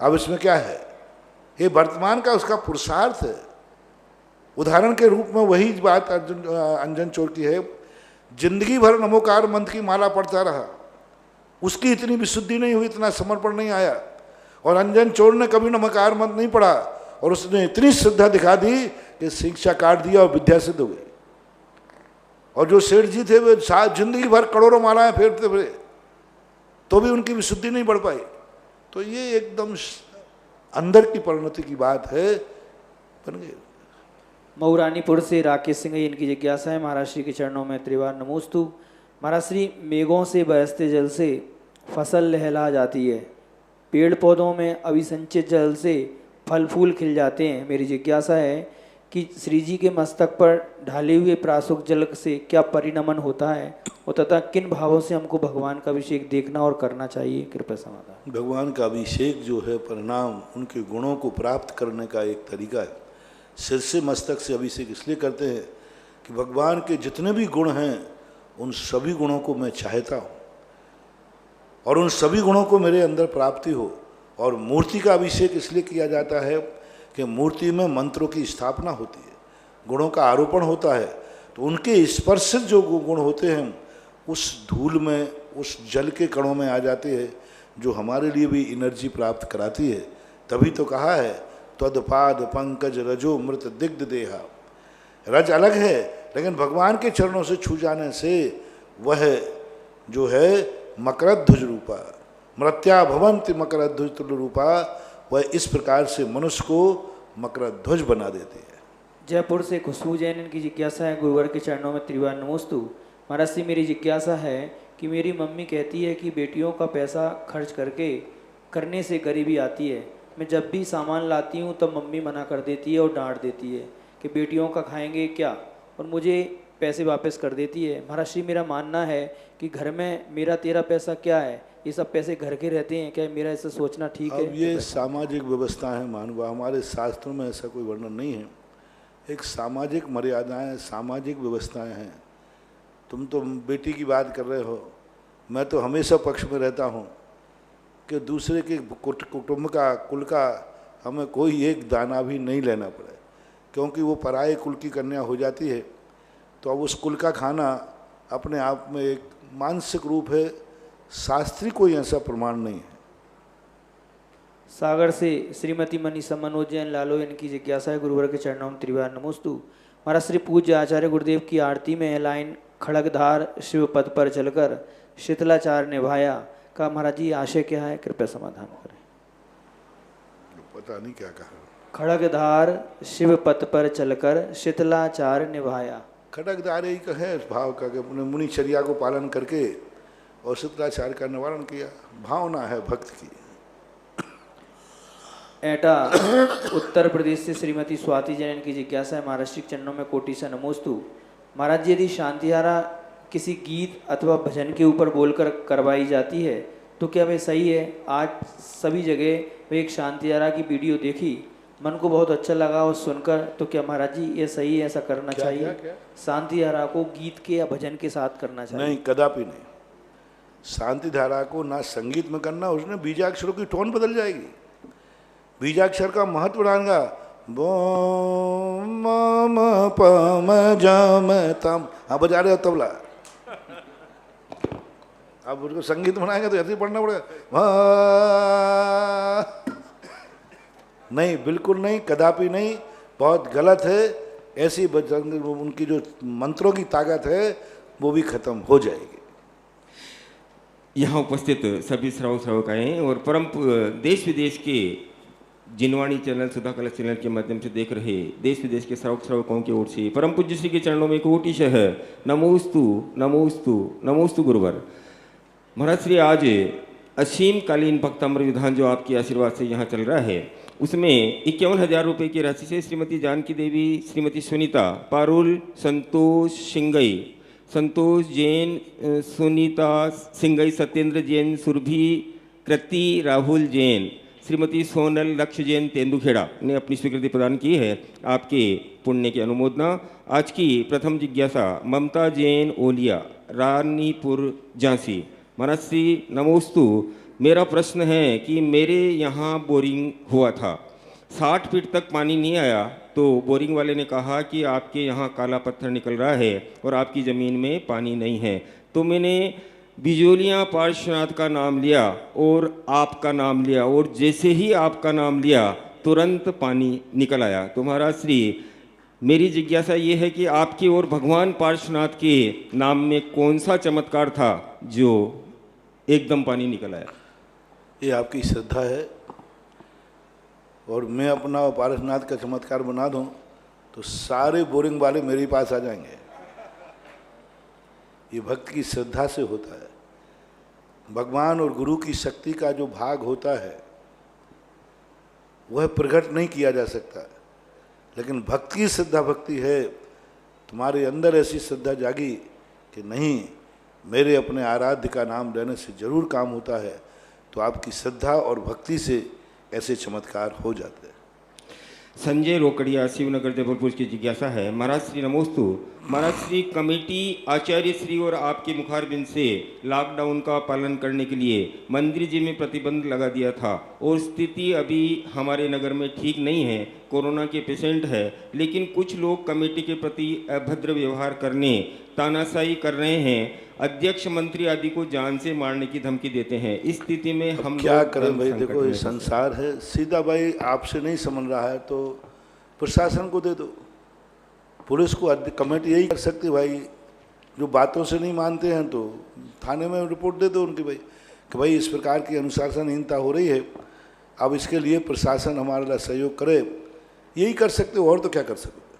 अब इसमें क्या है? ये वर्तमान का उसका पुरुषार्थ है। उदाहरण के रूप में वही बात अंजन चोर की है। जिंदगी भर नमोकार मंत्र की माला पढ़ता रहा, उसकी इतनी विशुद्धि नहीं हुई, इतना समर्पण नहीं आया। और अंजन चोर ने कभी नमोकार मंत्र नहीं पढ़ा, और उसने इतनी श्रद्धा दिखा दी कि शिक्षा काट दिया और विद्या सिद्ध हो गई। और जो सेठ जी थे वे जिंदगी भर करोड़ों मालाएं फेरते फिरे, तो भी उनकी विशुद्धि नहीं बढ़ पाई। तो ये एकदम अंदर की परिणति की बात है, बन गए।
मऊरानीपुर से राकेश सिंह, इनकी जिज्ञासा है महाराज श्री के चरणों में त्रिवार नमोस्तु। महाराज श्री, मेघों से बरसते जल से फसल लहला जाती है, पेड़ पौधों में अभिसंचित जल से फल फूल खिल जाते हैं। मेरी जिज्ञासा है कि श्री जी के मस्तक पर ढाले हुए प्रासुक जल से क्या परिणमन होता है, और तथा किन भावों से हमको भगवान का अभिषेक देखना और करना चाहिए? कृपया समाधान।
भगवान का अभिषेक जो है परिणाम उनके गुणों को प्राप्त करने का एक तरीका है। सिर से मस्तक से अभिषेक इसलिए करते हैं कि भगवान के जितने भी गुण हैं उन सभी गुणों को मैं चाहता हूँ, और उन सभी गुणों को मेरे अंदर प्राप्ति हो। और मूर्ति का अभिषेक इसलिए किया जाता है कि मूर्ति में मंत्रों की स्थापना होती है, गुणों का आरोपण होता है, तो उनके स्पर्श से जो गुण होते हैं उस धूल में, उस जल के कणों में आ जाते हैं, जो हमारे लिए भी एनर्जी प्राप्त कराती है। तभी तो कहा है त्वदपाद पंकज रजो मृत दिग्ध देहा। रज अलग है, लेकिन भगवान के चरणों से छू जाने से वह जो है मकरध्वज रूपा, मृत्या भवंति मकरध्वज तुल्य रूपा, वह इस प्रकार से मनुष्य को मकरध्वज बना देती है।
जयपुर से खुशबू जैन, इनकी जिज्ञासा है गुरुवर के चरणों में त्रिवार नमोस्तु। महाराज से मेरी जिज्ञासा है कि मेरी मम्मी कहती है कि बेटियों का पैसा खर्च करने से गरीबी आती है। मैं जब भी सामान लाती हूँ तब मम्मी मना कर देती है और डांट देती है कि बेटियों का खाएंगे क्या, और मुझे पैसे वापस कर देती है। महाराज श्री मेरा मानना है कि घर में मेरा तेरा पैसा क्या है, ये सब पैसे घर के रहते हैं, क्या मेरा ऐसा सोचना ठीक है?
अब ये सामाजिक व्यवस्था है मानवा, हमारे शास्त्रों में ऐसा कोई वर्णन नहीं है। एक सामाजिक मर्यादाएं, सामाजिक व्यवस्थाएं हैं। तुम तो बेटी की बात कर रहे हो, मैं तो हमेशा पक्ष में रहता हूँ कि दूसरे के कुटुंब का, कुल का हमें कोई एक दाना भी नहीं लेना पड़े, क्योंकि वो पराये कुल की कन्या हो जाती है। तो अब उस कुल का खाना अपने आप में एक मानसिक रूप है, शास्त्रीय कोई ऐसा प्रमाण नहीं है।
सागर से श्रीमती मनीषा मनोज जैन लालो, इनकी जिज्ञासा है गुरुवर के चरणों में त्रिवार नमोस्तु। महाराज श्री पूज्य आचार्य गुरुदेव की आरती में लाइन खड़गधार शिव पद पर चलकर शीतलाचार निभाया का महाराज जी आशय क्या है, कृपया समाधान करें।
पता नहीं क्या कहा।
खड़गधार शिव पद पर चलकर शीतलाचार निभाया,
खड़गधार ही का है भाव का कि अपने मुनिचर्या को पालन करके और शीतलाचार का निवारण किया, भावना है भक्त की।
एटा उत्तर प्रदेश से श्रीमती स्वाति जैन की जिज्ञासा है, महाराष्ट्र चरणों में कोटि से नमोस्तु। महाराज जी यदि शांतिहारा किसी गीत अथवा भजन के ऊपर बोलकर करवाई जाती है तो क्या वे सही है? आज सभी जगह वे एक शांतिहारा की वीडियो देखी, मन को बहुत अच्छा लगा और सुनकर, तो क्या महाराज जी ये सही है, ऐसा करना चाहिए? शांतिहारा को गीत के या भजन के साथ करना चाहिए?
नहीं, कदापि नहीं। शांतिधारा को ना संगीत में करना, उसने बीजाक्षरों की टोन बदल जाएगी। बीजाक्षर का महत्व डालेगा, बो म प म ज म तम, हाँ बजा रहे हो तबला, अब उसको संगीत बनाएंगे तो ऐसे ही पढ़ना पड़ेगा। नहीं, बिल्कुल नहीं, कदापि नहीं, बहुत गलत है। ऐसी उनकी जो मंत्रों की ताकत है वो भी खत्म हो जाएगी।
यहाँ उपस्थित सभी श्रावकाएँ और परम देश विदेश के जिनवाणी चैनल, सुधा कलश चैनल के माध्यम से देख रहे देश विदेश के श्रावकों की ओर से परम पूज्य श्री के चरणों में कोटिशः नमोस्तु नमोस्तु नमोस्तु गुरुवर। महाराज श्री आज असीम कालीन भक्तामृत विधान जो आपके आशीर्वाद से यहाँ चल रहा है, उसमें 51,000 रुपये की राशि से श्रीमती जानकी देवी, श्रीमती सुनीता पारुल, संतोष सिंगई, संतोष जैन, सुनीता सिंगई, सत्येंद्र जैन, सुरभि कृति, राहुल जैन, श्रीमती सोनल लक्ष्य जैन तेंदुखेड़ा ने अपनी स्वीकृति प्रदान की है। आपके पुण्य की अनुमोदना। आज की प्रथम जिज्ञासा ममता जैन ओलिया, रानीपुर झांसी। महाराज श्री नमोस्तु। मेरा प्रश्न है कि मेरे यहाँ बोरिंग हुआ था, 60 फीट तक पानी नहीं आया, तो बोरिंग वाले ने कहा कि आपके यहाँ काला पत्थर निकल रहा है और आपकी ज़मीन में पानी नहीं है। तो मैंने बिजोलियाँ पार्श्वनाथ का नाम लिया और आपका नाम लिया, और जैसे ही आपका नाम लिया तुरंत पानी निकल आया। तो महाराज श्री मेरी जिज्ञासा ये है कि आपके और भगवान पार्श्वनाथ के नाम में कौन सा चमत्कार था जो एकदम पानी निकल आया?
ये आपकी श्रद्धा है, और मैं अपना पार्श्वनाथ का चमत्कार बना दूं तो सारे बोरिंग वाले मेरे पास आ जाएंगे। ये भक्त की श्रद्धा से होता है। भगवान और गुरु की शक्ति का जो भाग होता है वह प्रकट नहीं किया जा सकता, लेकिन भक्त की श्रद्धा भक्ति है। तुम्हारे अंदर ऐसी श्रद्धा जागी कि नहीं, मेरे अपने आराध्य का नाम लेने से जरूर काम होता है, तो आपकी श्रद्धा और भक्ति से ऐसे चमत्कार हो जाते हैं।
संजय रोकड़िया शिवनगर जबलपुर की जिज्ञासा है। महाराज श्री नमोस्तु। महाराज श्री, कमेटी आचार्य श्री और आपके मुखारबिंद से लॉकडाउन का पालन करने के लिए मंदिर जी में प्रतिबंध लगा दिया था और स्थिति अभी हमारे नगर में ठीक नहीं है, कोरोना के पेशेंट है, लेकिन कुछ लोग कमेटी के प्रति अभद्र व्यवहार करने, तानाशाही कर रहे हैं, अध्यक्ष मंत्री आदि को जान से मारने की धमकी देते हैं। इस स्थिति में हम
क्या करें भाई? देखो ये संसार है, सीधा भाई आपसे नहीं समझ रहा है तो प्रशासन को दे दो, पुलिस को। कमेटी यही कर सकती है भाई, जो बातों से नहीं मानते हैं तो थाने में रिपोर्ट दे दो उनकी भाई कि भाई इस प्रकार की अनुशासनहीनता हो रही है, अब इसके लिए प्रशासन हमारे लिए सहयोग करे। यही कर सकते हो, और तो क्या कर सकते हो?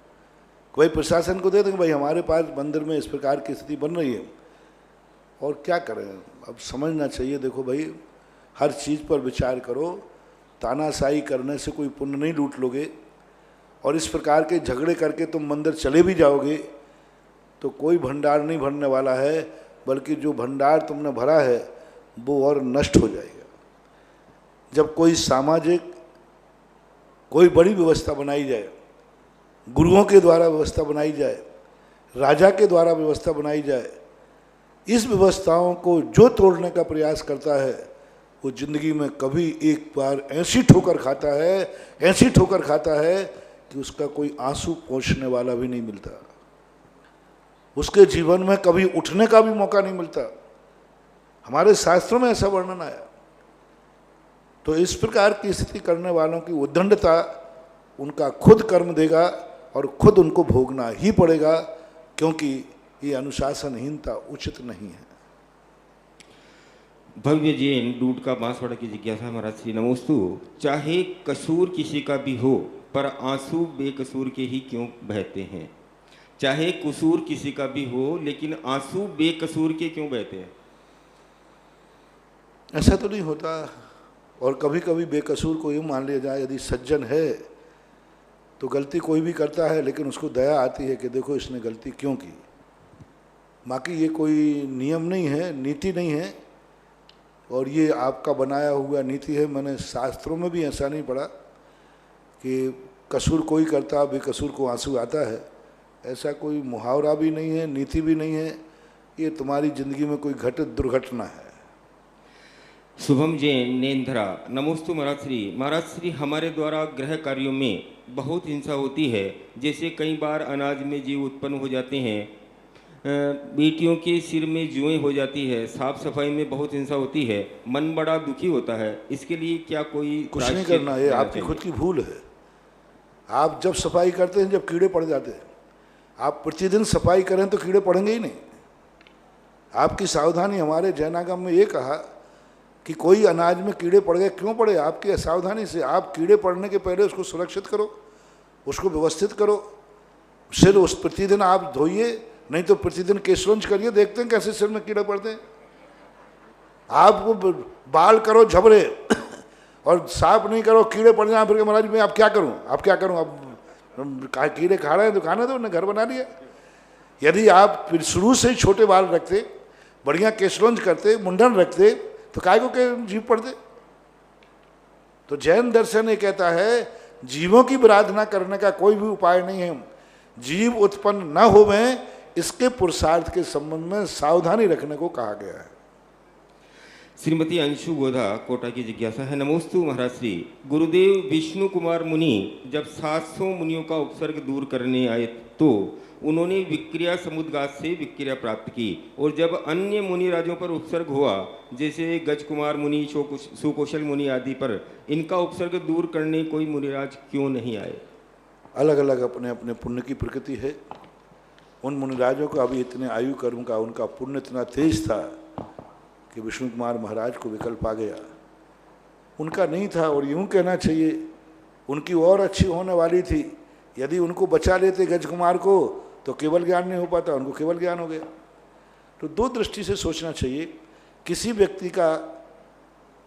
भाई प्रशासन को दे देंगे भाई हमारे पास मंदिर में इस प्रकार की स्थिति बन रही है, और क्या करें? अब समझना चाहिए। देखो भाई, हर चीज़ पर विचार करो, तानाशाही करने से कोई पुण्य नहीं लूट लोगे, और इस प्रकार के झगड़े करके तुम मंदिर चले भी जाओगे तो कोई भंडार नहीं भरने वाला है, बल्कि जो भंडार तुमने भरा है वो और नष्ट हो जाएगा। जब कोई सामाजिक कोई बड़ी व्यवस्था बनाई जाए, गुरुओं के द्वारा व्यवस्था बनाई जाए, राजा के द्वारा व्यवस्था बनाई जाए, इस व्यवस्थाओं को जो तोड़ने का प्रयास करता है वो जिंदगी में कभी एक बार ऐसी ठोकर खाता है, ऐसी ठोकर खाता है कि उसका कोई आंसू पोंछने वाला भी नहीं मिलता, उसके जीवन में कभी उठने का भी मौका नहीं मिलता। हमारे शास्त्रों में ऐसा वर्णन आया। तो इस प्रकार की स्थिति करने वालों की उद्दंडता उनका खुद कर्म देगा और खुद उनको भोगना ही पड़ेगा, क्योंकि ये अनुशासनहीनता उचित नहीं है।
भव्य जैन डूड का बांसवाड़ा की जिज्ञासा। महाराज श्री नमोस्तु। चाहे कसूर किसी का भी हो, पर आंसू बेकसूर के ही क्यों बहते हैं? चाहे कसूर किसी का भी हो, लेकिन आंसू बेकसूर के क्यों बहते हैं?
ऐसा तो नहीं होता। और कभी कभी बेकसूर को यूँ मान लिया जाए, यदि सज्जन है तो गलती कोई भी करता है, लेकिन उसको दया आती है कि देखो इसने गलती क्यों की। बाकी ये कोई नियम नहीं है, नीति नहीं है, और ये आपका बनाया हुआ नीति है। मैंने शास्त्रों में भी ऐसा नहीं पढ़ा कि कसूर कोई करता बेकसूर को आंसू आता है। ऐसा कोई मुहावरा भी नहीं है, नीति भी नहीं है। ये तुम्हारी जिंदगी में कोई घटित दुर्घटना है।
शुभम जैन नेंद्रा। नमोस्तु महाराज श्री। महाराज श्री, हमारे द्वारा गृह कार्यों में बहुत हिंसा होती है। जैसे कई बार अनाज में जीव उत्पन्न हो जाते हैं, बेटियों के सिर में जुएं हो जाती है, साफ सफाई में बहुत हिंसा होती है, मन बड़ा दुखी होता है। इसके लिए क्या कोई
कुछ नहीं करना, ये आपकी खुद की भूल है। आप जब सफाई करते हैं जब कीड़े पड़ जाते हैं, आप प्रतिदिन सफाई करें तो कीड़े पड़ेंगे ही नहीं। आपकी सावधानी, हमारे जैनागम में ये कहा कि कोई अनाज में कीड़े पड़ गए, क्यों पड़े? आपकी असावधानी से। आप कीड़े पड़ने के पहले उसको सुरक्षित करो, उसको व्यवस्थित करो। सिर उस प्रतिदिन आप धोइए, नहीं तो प्रतिदिन केशरंज करिए, देखते हैं कैसे सिर में कीड़े पड़ते हैं। आप वो बाल करो झबरे और साफ नहीं करो, कीड़े पड़ जाए, फिर महाराज मैं आप क्या करूं, आप क्या करूं? अब कीड़े खा रहे हैं तो खाने दो, उन्हें घर बना लिया। यदि आप फिर शुरू से ही छोटे बाल रखते, बढ़िया केशरंज करते, मुंडन रखते, तो काय को के जीव पड़ते। तो जैन दर्शन ये कहता है जीवों की आराधना करने का कोई भी उपाय नहीं है। जीव उत्पन्न न होवे, इसके पुरुषार्थ के संबंध में सावधानी रखने को कहा गया है।
श्रीमती अंशु गोधा कोटा की जिज्ञासा है। नमोस्तु महाराज श्री। गुरुदेव विष्णु कुमार मुनि जब 700 मुनियों का उपसर्ग दूर करने आए तो उन्होंने विक्रिया समुद्गात से विक्रिया प्राप्त की, और जब अन्य मुनि राजों पर उपसर्ग हुआ, जैसे गज कुमार मुनि, सुकौशल मुनि आदि पर, इनका उपसर्ग दूर करने कोई मुनिराज क्यों नहीं आए?
अलग अलग अपने अपने पुण्य की प्रकृति है। उन मुनिराजों का अभी इतने आयु कर्म का उनका पुण्य इतना तेज था कि विष्णु कुमार महाराज को विकल्प आ गया। उनका नहीं था, और यूँ कहना चाहिए उनकी और अच्छी होने वाली थी। यदि उनको बचा लेते गज कुमार को तो केवल ज्ञान नहीं हो पाता, उनको केवल ज्ञान हो गया। तो दो दृष्टि से सोचना चाहिए। किसी व्यक्ति का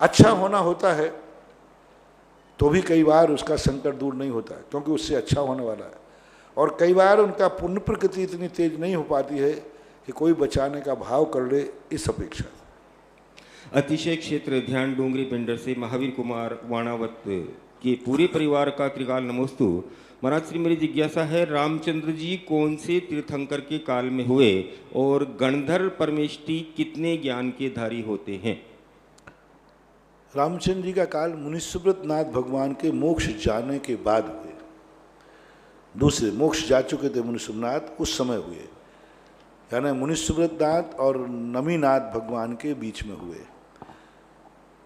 अच्छा होना होता है तो भी कई बार उसका संकट दूर नहीं होता, क्योंकि उससे अच्छा होने वाला है। और कई बार उनका पुण्य प्रकृति इतनी तेज नहीं हो पाती है कि कोई बचाने का भाव कर ले, इस अपेक्षा।
अतिशय क्षेत्र ध्यान डोंगरी पेंडर से महावीर कुमार वाणावत के पूरे परिवार का त्रिकाल नमोस्तु। महाराज श्री मेरी जिज्ञासा है, रामचंद्र जी कौन से तीर्थंकर के काल में हुए और गणधर परमेष्टि कितने ज्ञान के धारी होते हैं?
रामचंद्र जी का काल मुनिसुब्रत नाथ भगवान के मोक्ष जाने के बाद हुए। दूसरे मोक्ष जा चुके थे मुनिसुब्रत, उस समय हुए, यानी मुनिसुब्रत नाथ और नमीनाथ भगवान के बीच में हुए।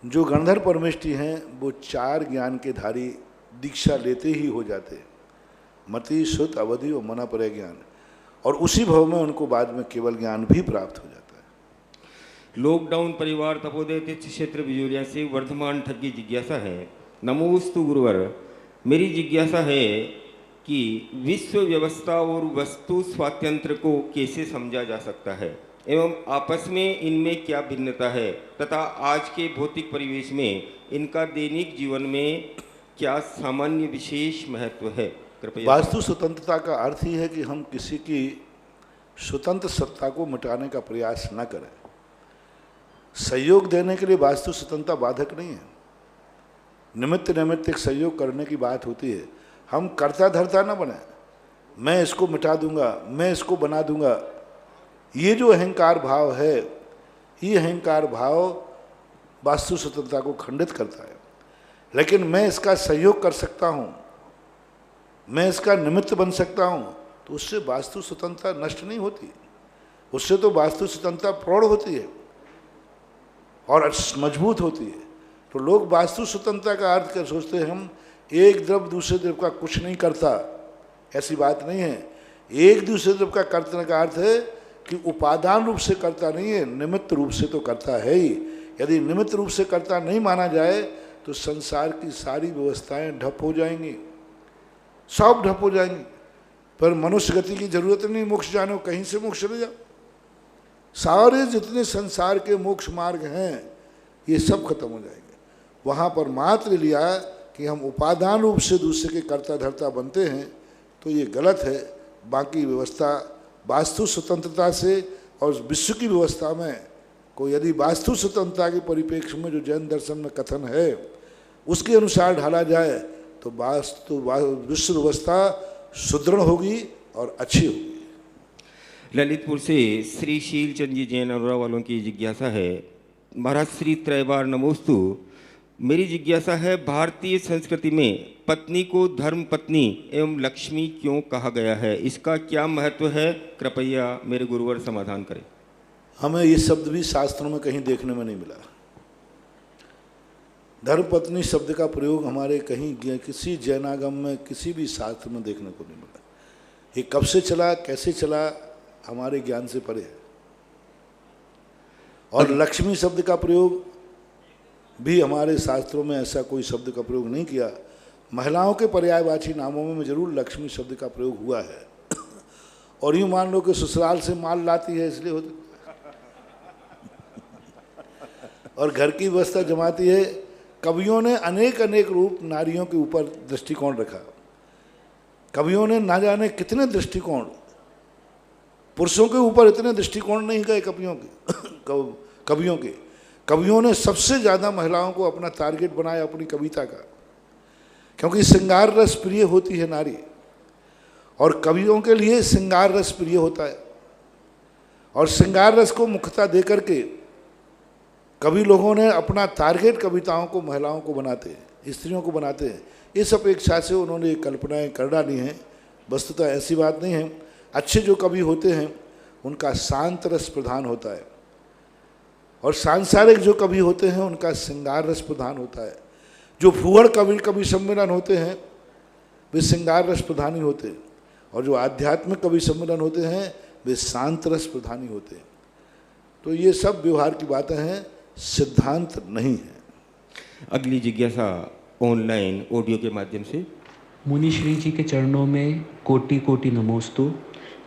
जो गणधर परमेष्टि हैं वो 4 ज्ञान के धारी दीक्षा लेते ही हो जाते, मति, श्रुत, अवधि और मना पर ज्ञान, और उसी भव में उनको बाद में केवल ज्ञान भी प्राप्त हो जाता है।
लॉकडाउन परिवार तपोदय तीर्थ क्षेत्र बिजोरिया से वर्धमान ठग की जिज्ञासा है। नमोस्तु गुरुवर, मेरी जिज्ञासा है कि विश्व व्यवस्था और वस्तु स्वातंत्र को कैसे समझा जा सकता है एवं आपस में इनमें क्या भिन्नता है तथा आज के भौतिक परिवेश में इनका दैनिक जीवन में क्या सामान्य विशेष महत्व है? कृपया।
वास्तु स्वतंत्रता का अर्थ ही है कि हम किसी की स्वतंत्र सत्ता को मिटाने का प्रयास न करें। सहयोग देने के लिए वास्तु स्वतंत्रता बाधक नहीं है, निमित्त नैमित्तिक सहयोग करने की बात होती है। हम कर्ता धर्ता न बने, मैं इसको मिटा दूंगा, मैं इसको बना दूंगा, ये जो अहंकार भाव है, ये अहंकार भाव वास्तु स्वतंत्रता को खंडित करता है। लेकिन मैं इसका सहयोग कर सकता हूँ, मैं इसका निमित्त बन सकता हूँ, तो उससे वास्तु स्वतंत्रता नष्ट नहीं होती, उससे तो वास्तु स्वतंत्रता प्रौढ़ होती है और मजबूत होती है। तो लोग वास्तु स्वतंत्रता का अर्थ क्या सोचते हैं, हम एक द्रव्य दूसरे द्रव्य का कुछ नहीं करता, ऐसी बात नहीं है। एक दूसरे द्रव्य का करने का अर्थ है कि उपादान रूप से करता नहीं है, निमित्त रूप से तो करता है ही। यदि निमित्त रूप से करता नहीं माना जाए तो संसार की सारी व्यवस्थाएं ठप हो जाएंगी, सब ठप हो जाएंगी। पर मनुष्य गति की जरूरत नहीं, मोक्ष जानो, कहीं से मोक्ष चले जाओ। सारे जितने संसार के मोक्ष मार्ग हैं ये सब खत्म हो जाएंगे। वहाँ पर मात्र लिया कि हम उपादान रूप से दूसरे के कर्ता धर्ता बनते हैं, तो ये गलत है। बाकी व्यवस्था वास्तु स्वतंत्रता से और विश्व की व्यवस्था में को यदि वास्तु स्वतंत्रता के परिप्रेक्ष्य में जो जैन दर्शन में कथन है उसके अनुसार ढाला जाए तो विश्व व्यवस्था सुदृढ़ होगी और अच्छी होगी।
ललितपुर से श्री शीलचंद जी जैन अनुरा वालों की जिज्ञासा है। महाराज श्री त्रैवार नमोस्तु, मेरी जिज्ञासा है, भारतीय संस्कृति में पत्नी को धर्म पत्नी एवं लक्ष्मी क्यों कहा गया है? इसका क्या महत्व है? कृपया मेरे गुरुवर समाधान करें।
हमें ये शब्द भी शास्त्रों में कहीं देखने में नहीं मिला। धर्म पत्नी शब्द का प्रयोग हमारे कहीं किसी जैनागम में किसी भी शास्त्र में देखने को नहीं मिला। ये कब से चला, कैसे चला, हमारे ज्ञान से परे है। और लक्ष्मी शब्द का प्रयोग भी हमारे शास्त्रों में ऐसा कोई शब्द का प्रयोग नहीं किया। महिलाओं के पर्यायवाची नामों में जरूर लक्ष्मी शब्द का प्रयोग हुआ है। और यूँ मान लो कि ससुराल से माल लाती है इसलिए होती और घर की व्यवस्था जमाती है। कवियों ने अनेक अनेक रूप नारियों के ऊपर दृष्टिकोण रखा। कवियों ने ना जाने कितने दृष्टिकोण, पुरुषों के ऊपर इतने दृष्टिकोण नहीं गए कवियों के। कवियों ने सबसे ज़्यादा महिलाओं को अपना टारगेट बनाया अपनी कविता का, क्योंकि श्रृंगार रस प्रिय होती है नारी, और कवियों के लिए श्रृंगार रस प्रिय होता है। और श्रृंगार रस को मुख्यता दे करके कवि लोगों ने अपना टारगेट कविताओं को महिलाओं को बनाते हैं, स्त्रियों को बनाते हैं। इस अपेक्षा से उन्होंने कल्पनाएं कर डाली हैं। वस्तुतः ऐसी बात नहीं है। अच्छे जो कवि होते हैं उनका शांत रस प्रधान होता है, और सांसारिक जो कवि होते हैं उनका श्रृंगार रस प्रधान होता है। जो फूहड़ कवि सम्मेलन होते हैं वे श्रृंगार रस प्रधानी होते हैं, और जो आध्यात्मिक कवि सम्मेलन होते हैं वे शांत रस प्रधानी होते हैं। तो ये सब व्यवहार की बातें हैं, सिद्धांत नहीं है।
अगली जिज्ञासा ऑनलाइन ऑडियो के माध्यम से।
मुनि श्री जी के चरणों में कोटि कोटि नमोस्तु।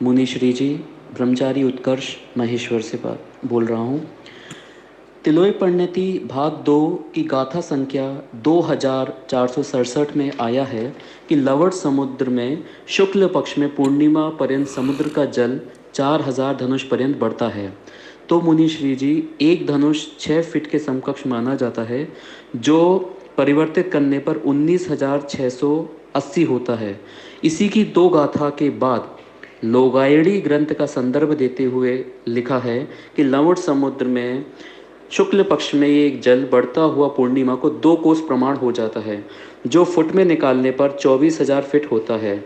मुनि श्री जी, ब्रह्मचारी उत्कर्ष महेश्वर से बोल रहा हूँ। तिलोय परिणति भाग 2 की गाथा संख्या 2467 में आया है कि लवण समुद्र में शुक्ल पक्ष में पूर्णिमा पर्यंत समुद्र का जल 4000 धनुष पर्यंत बढ़ता है। तो मुनि श्री जी, एक धनुष 6 फीट के समकक्ष माना जाता है, जो परिवर्तित करने पर 19,680 होता है। इसी की 2 गाथा के बाद लोगायणी ग्रंथ का संदर्भ देते हुए लिखा है कि लवण समुद्र में शुक्ल पक्ष में ये एक जल बढ़ता हुआ पूर्णिमा को 2 कोस प्रमाण हो जाता है, जो फुट में निकालने पर 24,000 फीट होता है।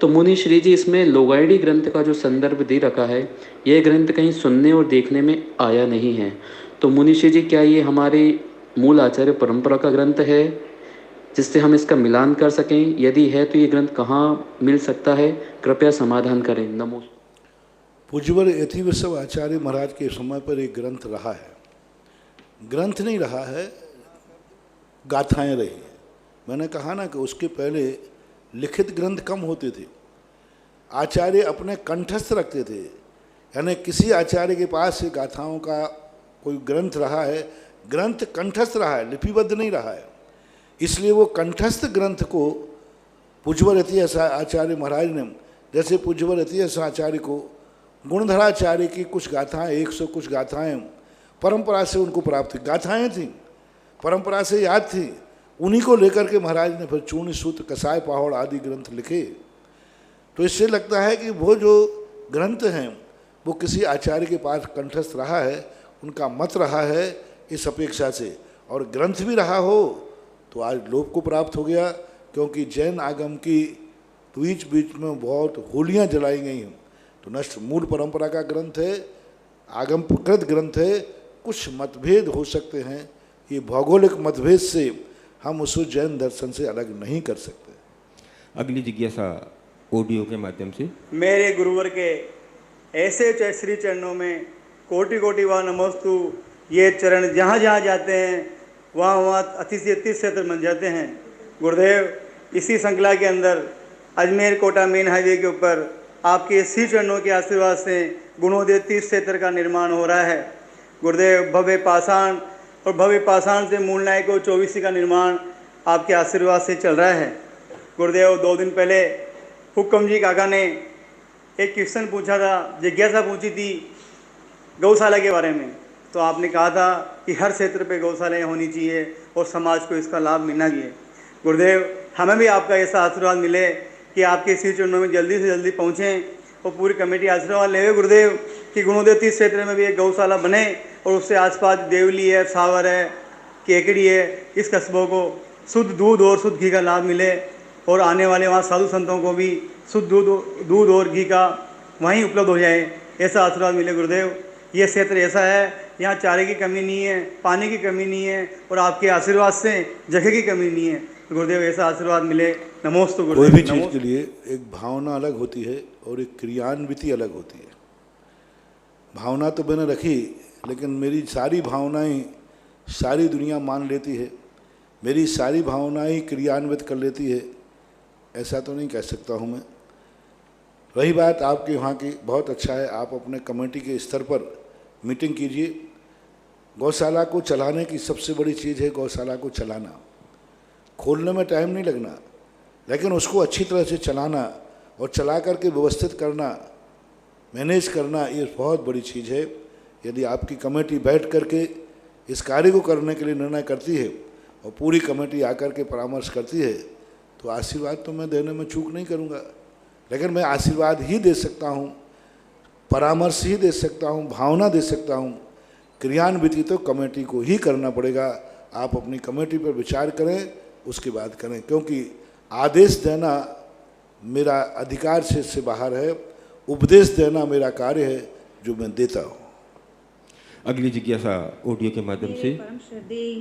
तो मुनि श्री जी, इसमें लोगायणी ग्रंथ का जो संदर्भ दे रखा है, यह ग्रंथ कहीं सुनने और देखने में आया नहीं है। तो मुनि श्री जी, क्या ये हमारे मूल आचार्य परंपरा का ग्रंथ है जिससे हम इसका मिलान कर सकें? यदि है तो ये ग्रंथ कहाँ मिल सकता है? कृपया समाधान करें। नमो।
पूज्यवर यतिवृषभ आचार्य महाराज के समय पर एक ग्रंथ रहा है, ग्रंथ नहीं रहा है, गाथाएं रही हैं। मैंने कहा ना कि उसके पहले लिखित ग्रंथ कम होते थे, आचार्य अपने कंठस्थ रखते थे, यानी किसी आचार्य के पास गाथाओं का कोई ग्रंथ रहा है, ग्रंथ कंठस्थ रहा है, लिपिबद्ध नहीं रहा है, इसलिए वो कंठस्थ ग्रंथ को पूज्यवर यतिवृषभ आचार्य महाराज ने, जैसे पूज्यवर यतिवृषभ आचार्य को गुणधराचार्य की कुछ गाथाएं, 100 कुछ गाथाएं परंपरा से उनको प्राप्त थी, गाथाएं थी, परंपरा से याद थी, उन्हीं को लेकर के महाराज ने फिर चूर्ण सूत्र, कसाय पहाड़ आदि ग्रंथ लिखे। तो इससे लगता है कि वो जो ग्रंथ हैं वो किसी आचार्य के पास कंठस्थ रहा है, उनका मत रहा है इस अपेक्षा से, और ग्रंथ भी रहा हो तो आज लोप को प्राप्त हो गया, क्योंकि जैन आगम की बीच बीच में बहुत होलियाँ जलाई गई हैं। तो नष्ट मूल परंपरा का ग्रंथ है, आगमकृत ग्रंथ है, कुछ मतभेद हो सकते हैं, ये भौगोलिक मतभेद से हम उसको जैन दर्शन से अलग नहीं कर सकते।
अगली जिज्ञासा ऑडियो के माध्यम से।
मेरे गुरुवर के ऐसे श्री चरणों में कोटि कोटि वा नमोस्तु। ये चरण जहाँ जहाँ जाते हैं वहाँ वहाँ अतिशय क्षेत्र बन जाते हैं। गुरुदेव, इसी श्रृंखला के अंदर अजमेर कोटा मेन हाईवे के ऊपर आपके श्री चरणों के आशीर्वाद से गुणोदय तीर्थ क्षेत्र का निर्माण हो रहा है। गुरुदेव, भव्य पाषाण और भव्य पाषाण से मूल नायक 24 का निर्माण आपके आशीर्वाद से चल रहा है। गुरुदेव, 2 दिन पहले हुक्म जी काका ने एक क्वेश्चन पूछा था, जिज्ञासा पूछी थी गौशाला के बारे में, तो आपने कहा था कि हर क्षेत्र पे गौशालाएँ होनी चाहिए और समाज को इसका लाभ मिलना चाहिए। गुरुदेव, हमें भी आपका ऐसा आशीर्वाद मिले कि आपके श्री चरणों में जल्दी से जल्दी पहुँचें और पूरी कमेटी आशीर्वाद ले गुरुदेव कि गुणोदय तीर्थ क्षेत्र में भी एक गौशाला बने और उससे आसपास देवली है, सावर है, केकड़ी है, इस कस्बों को शुद्ध दूध और शुद्ध घी का लाभ मिले और आने वाले वहाँ साधु संतों को भी शुद्ध दूध और घी का वहीं उपलब्ध हो जाए, ऐसा आशीर्वाद मिले। गुरुदेव, ये क्षेत्र ऐसा है, यहाँ चारे की कमी नहीं है, पानी की कमी नहीं है और आपके आशीर्वाद से जगह की कमी नहीं है। गुरुदेव, ऐसा आशीर्वाद मिले। नमोस्तु गुरुदेव।
कोई भी चीज़ के लिए एक भावना अलग होती है और एक क्रियान्विति अलग होती है। भावना तो मैंने रखी, लेकिन मेरी सारी भावनाएं सारी दुनिया मान लेती है, मेरी सारी भावनाएं क्रियान्वित कर लेती है, ऐसा तो नहीं कह सकता हूँ मैं। रही बात आपके वहाँ की, बहुत अच्छा है, आप अपने कमेटी के स्तर पर मीटिंग कीजिए। गौशाला को चलाने की सबसे बड़ी चीज़ है गौशाला को चलाना। खोलने में टाइम नहीं लगना, लेकिन उसको अच्छी तरह से चलाना और चला करके व्यवस्थित करना, मैनेज करना, ये बहुत बड़ी चीज़ है। यदि आपकी कमेटी बैठ करके इस कार्य को करने के लिए निर्णय करती है और पूरी कमेटी आकर के परामर्श करती है, तो आशीर्वाद तो मैं देने में चूक नहीं करूँगा। लेकिन मैं आशीर्वाद ही दे सकता हूँ, परामर्श ही दे सकता हूँ, भावना दे सकता हूँ, क्रियान्विति तो कमेटी को ही करना पड़ेगा। आप अपनी कमेटी पर विचार करें, उसके बाद करें, क्योंकि आदेश देना मेरा अधिकार से बाहर है, उपदेश देना मेरा कार्य है जो मैं देता हूँ।
अगली जिज्ञासा ऑडियो के माध्यम से।
परम श्रद्धेय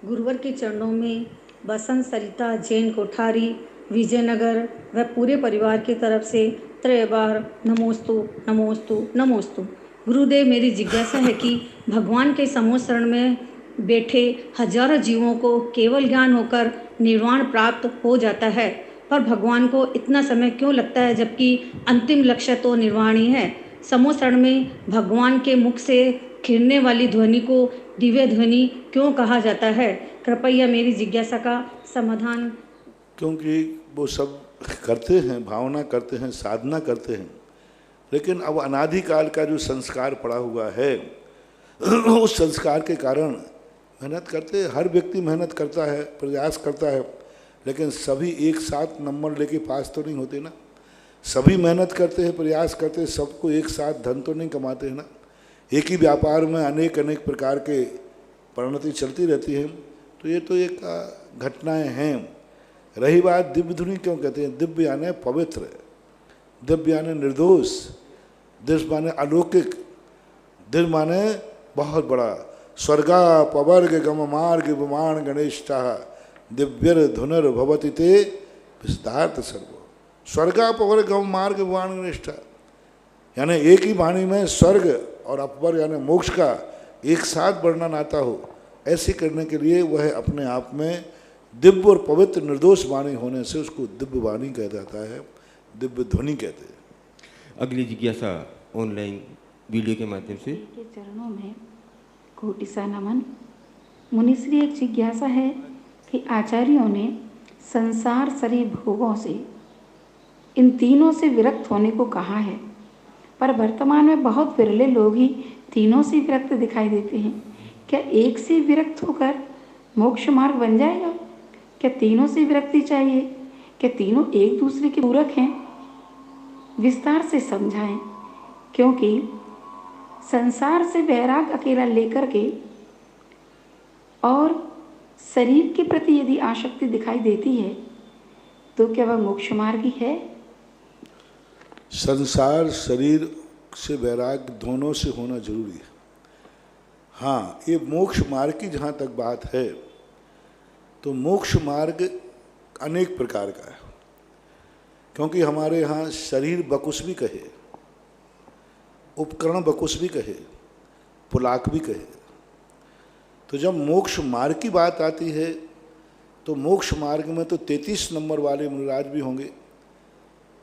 गुरुवर के चरणों में बसंत सरिता जैन कोठारी विजयनगर व पूरे परिवार की तरफ से 3 बार नमोस्तु नमोस्तु नमोस्तु। गुरुदेव, मेरी जिज्ञासा है कि भगवान के समूह शरण में बैठे हजारों जीवों को केवल ज्ञान होकर निर्वाण प्राप्त हो जाता है, पर भगवान को इतना समय क्यों लगता है, जबकि अंतिम लक्ष्य तो निर्वाण ही है। समूह शरण में भगवान के मुख से खिलने वाली ध्वनि को दिव्य ध्वनि क्यों कहा जाता है? कृपया मेरी जिज्ञासा का समाधान।
क्योंकि वो सब करते हैं, भावना करते हैं, साधना करते हैं, लेकिन अब अनादिकाल का जो संस्कार पड़ा हुआ है उस संस्कार के कारण मेहनत करते, हर व्यक्ति मेहनत करता है, प्रयास करता है, लेकिन सभी एक साथ नंबर लेके पास तो नहीं होते ना। सभी मेहनत करते हैं, प्रयास करते हैं, सबको एक साथ धन तो नहीं कमाते हैं ना। एक ही व्यापार में अनेक अनेक प्रकार के परिणति चलती रहती है। तो ये तो एक घटनाएं हैं। रही बात दिव्य धुनी क्यों कहते हैं? दिव्य यानी पवित्र, दिव्य यानी निर्दोष, दिव्य माने अलौकिक, दिव्य माने बहुत बड़ा। स्वर्गा पवर्ग गम मार्ग विमान गणेशा दिव्यर धुनर भवति ते विस्तार्थ सर्व। स्वर्गा पवर्ग गम मार्ग विमान गणेशा यानी एक ही वाणी में स्वर्ग और अपवर्ग यानी मोक्ष का एक साथ वर्णन आता हो, ऐसे करने के लिए वह अपने आप में दिव्य और पवित्र निर्दोष वाणी होने से उसको दिव्य वाणी कहा जाता है, दिव्य ध्वनि कहते हैं।
अगली जिज्ञासा ऑनलाइन वीडियो के माध्यम से।
के चरणों में कोटि सा नमन। मुनिश्री, एक जिज्ञासा है कि आचार्यों ने संसार शरीर भोगों से, इन तीनों से विरक्त होने को कहा है, पर वर्तमान में बहुत विरले लोग ही तीनों से विरक्त दिखाई देते हैं। क्या एक से विरक्त होकर मोक्ष मार्ग बन जाएगा? क्या तीनों से विरक्ति चाहिए? क्या तीनों एक दूसरे के पूरक हैं? विस्तार से समझाएं, क्योंकि संसार से वैराग अकेला लेकर के और शरीर के प्रति यदि आसक्ति दिखाई देती है तो क्या वह मोक्ष मार्गी है?
संसार शरीर से वैराग दोनों से होना जरूरी है। हाँ, ये मोक्ष मार्ग की जहाँ तक बात है तो मोक्ष मार्ग अनेक प्रकार का है, क्योंकि हमारे यहाँ शरीर बकुश भी कहे, उपकरण बकुश भी कहे, पुलाक भी कहे। तो जब मोक्ष मार्ग की बात आती है तो मोक्ष मार्ग में तो 33 नंबर वाले मुनिराज भी होंगे,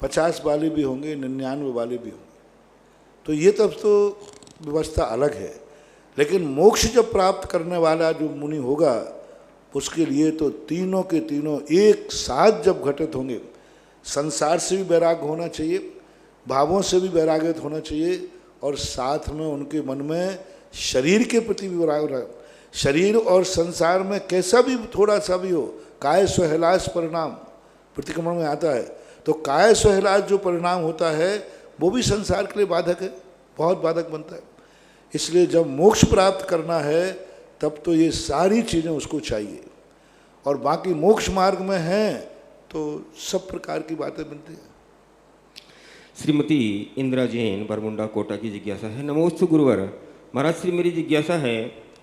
50 वाले भी होंगे, 99 वाले भी होंगे। तो ये तब तो व्यवस्था अलग है। लेकिन मोक्ष जब प्राप्त करने वाला जो मुनि होगा उसके लिए तो तीनों के तीनों एक साथ जब घटित होंगे, संसार से भी वैराग होना चाहिए, भावों से भी वैरागित होना चाहिए, और साथ में उनके मन में शरीर के प्रति भी वैराग। शरीर और संसार में कैसा भी थोड़ा सा भी हो, काय स्वहलास परिणाम प्रतिक्रमण में आता है। तो काय स्वहलास जो परिणाम होता है वो भी संसार के लिए बाधक है, बहुत बाधक बनता है। इसलिए जब मोक्ष प्राप्त करना है तब तो ये सारी चीज़ें उसको चाहिए, और बाकी मोक्ष मार्ग में हैं तो सब प्रकार की बातें बनती हैं।
श्रीमती इंदिरा जैन बरमुंडा कोटा की जिज्ञासा है। नमोस्तु गुरुवर महाराज श्री, मेरी जिज्ञासा है,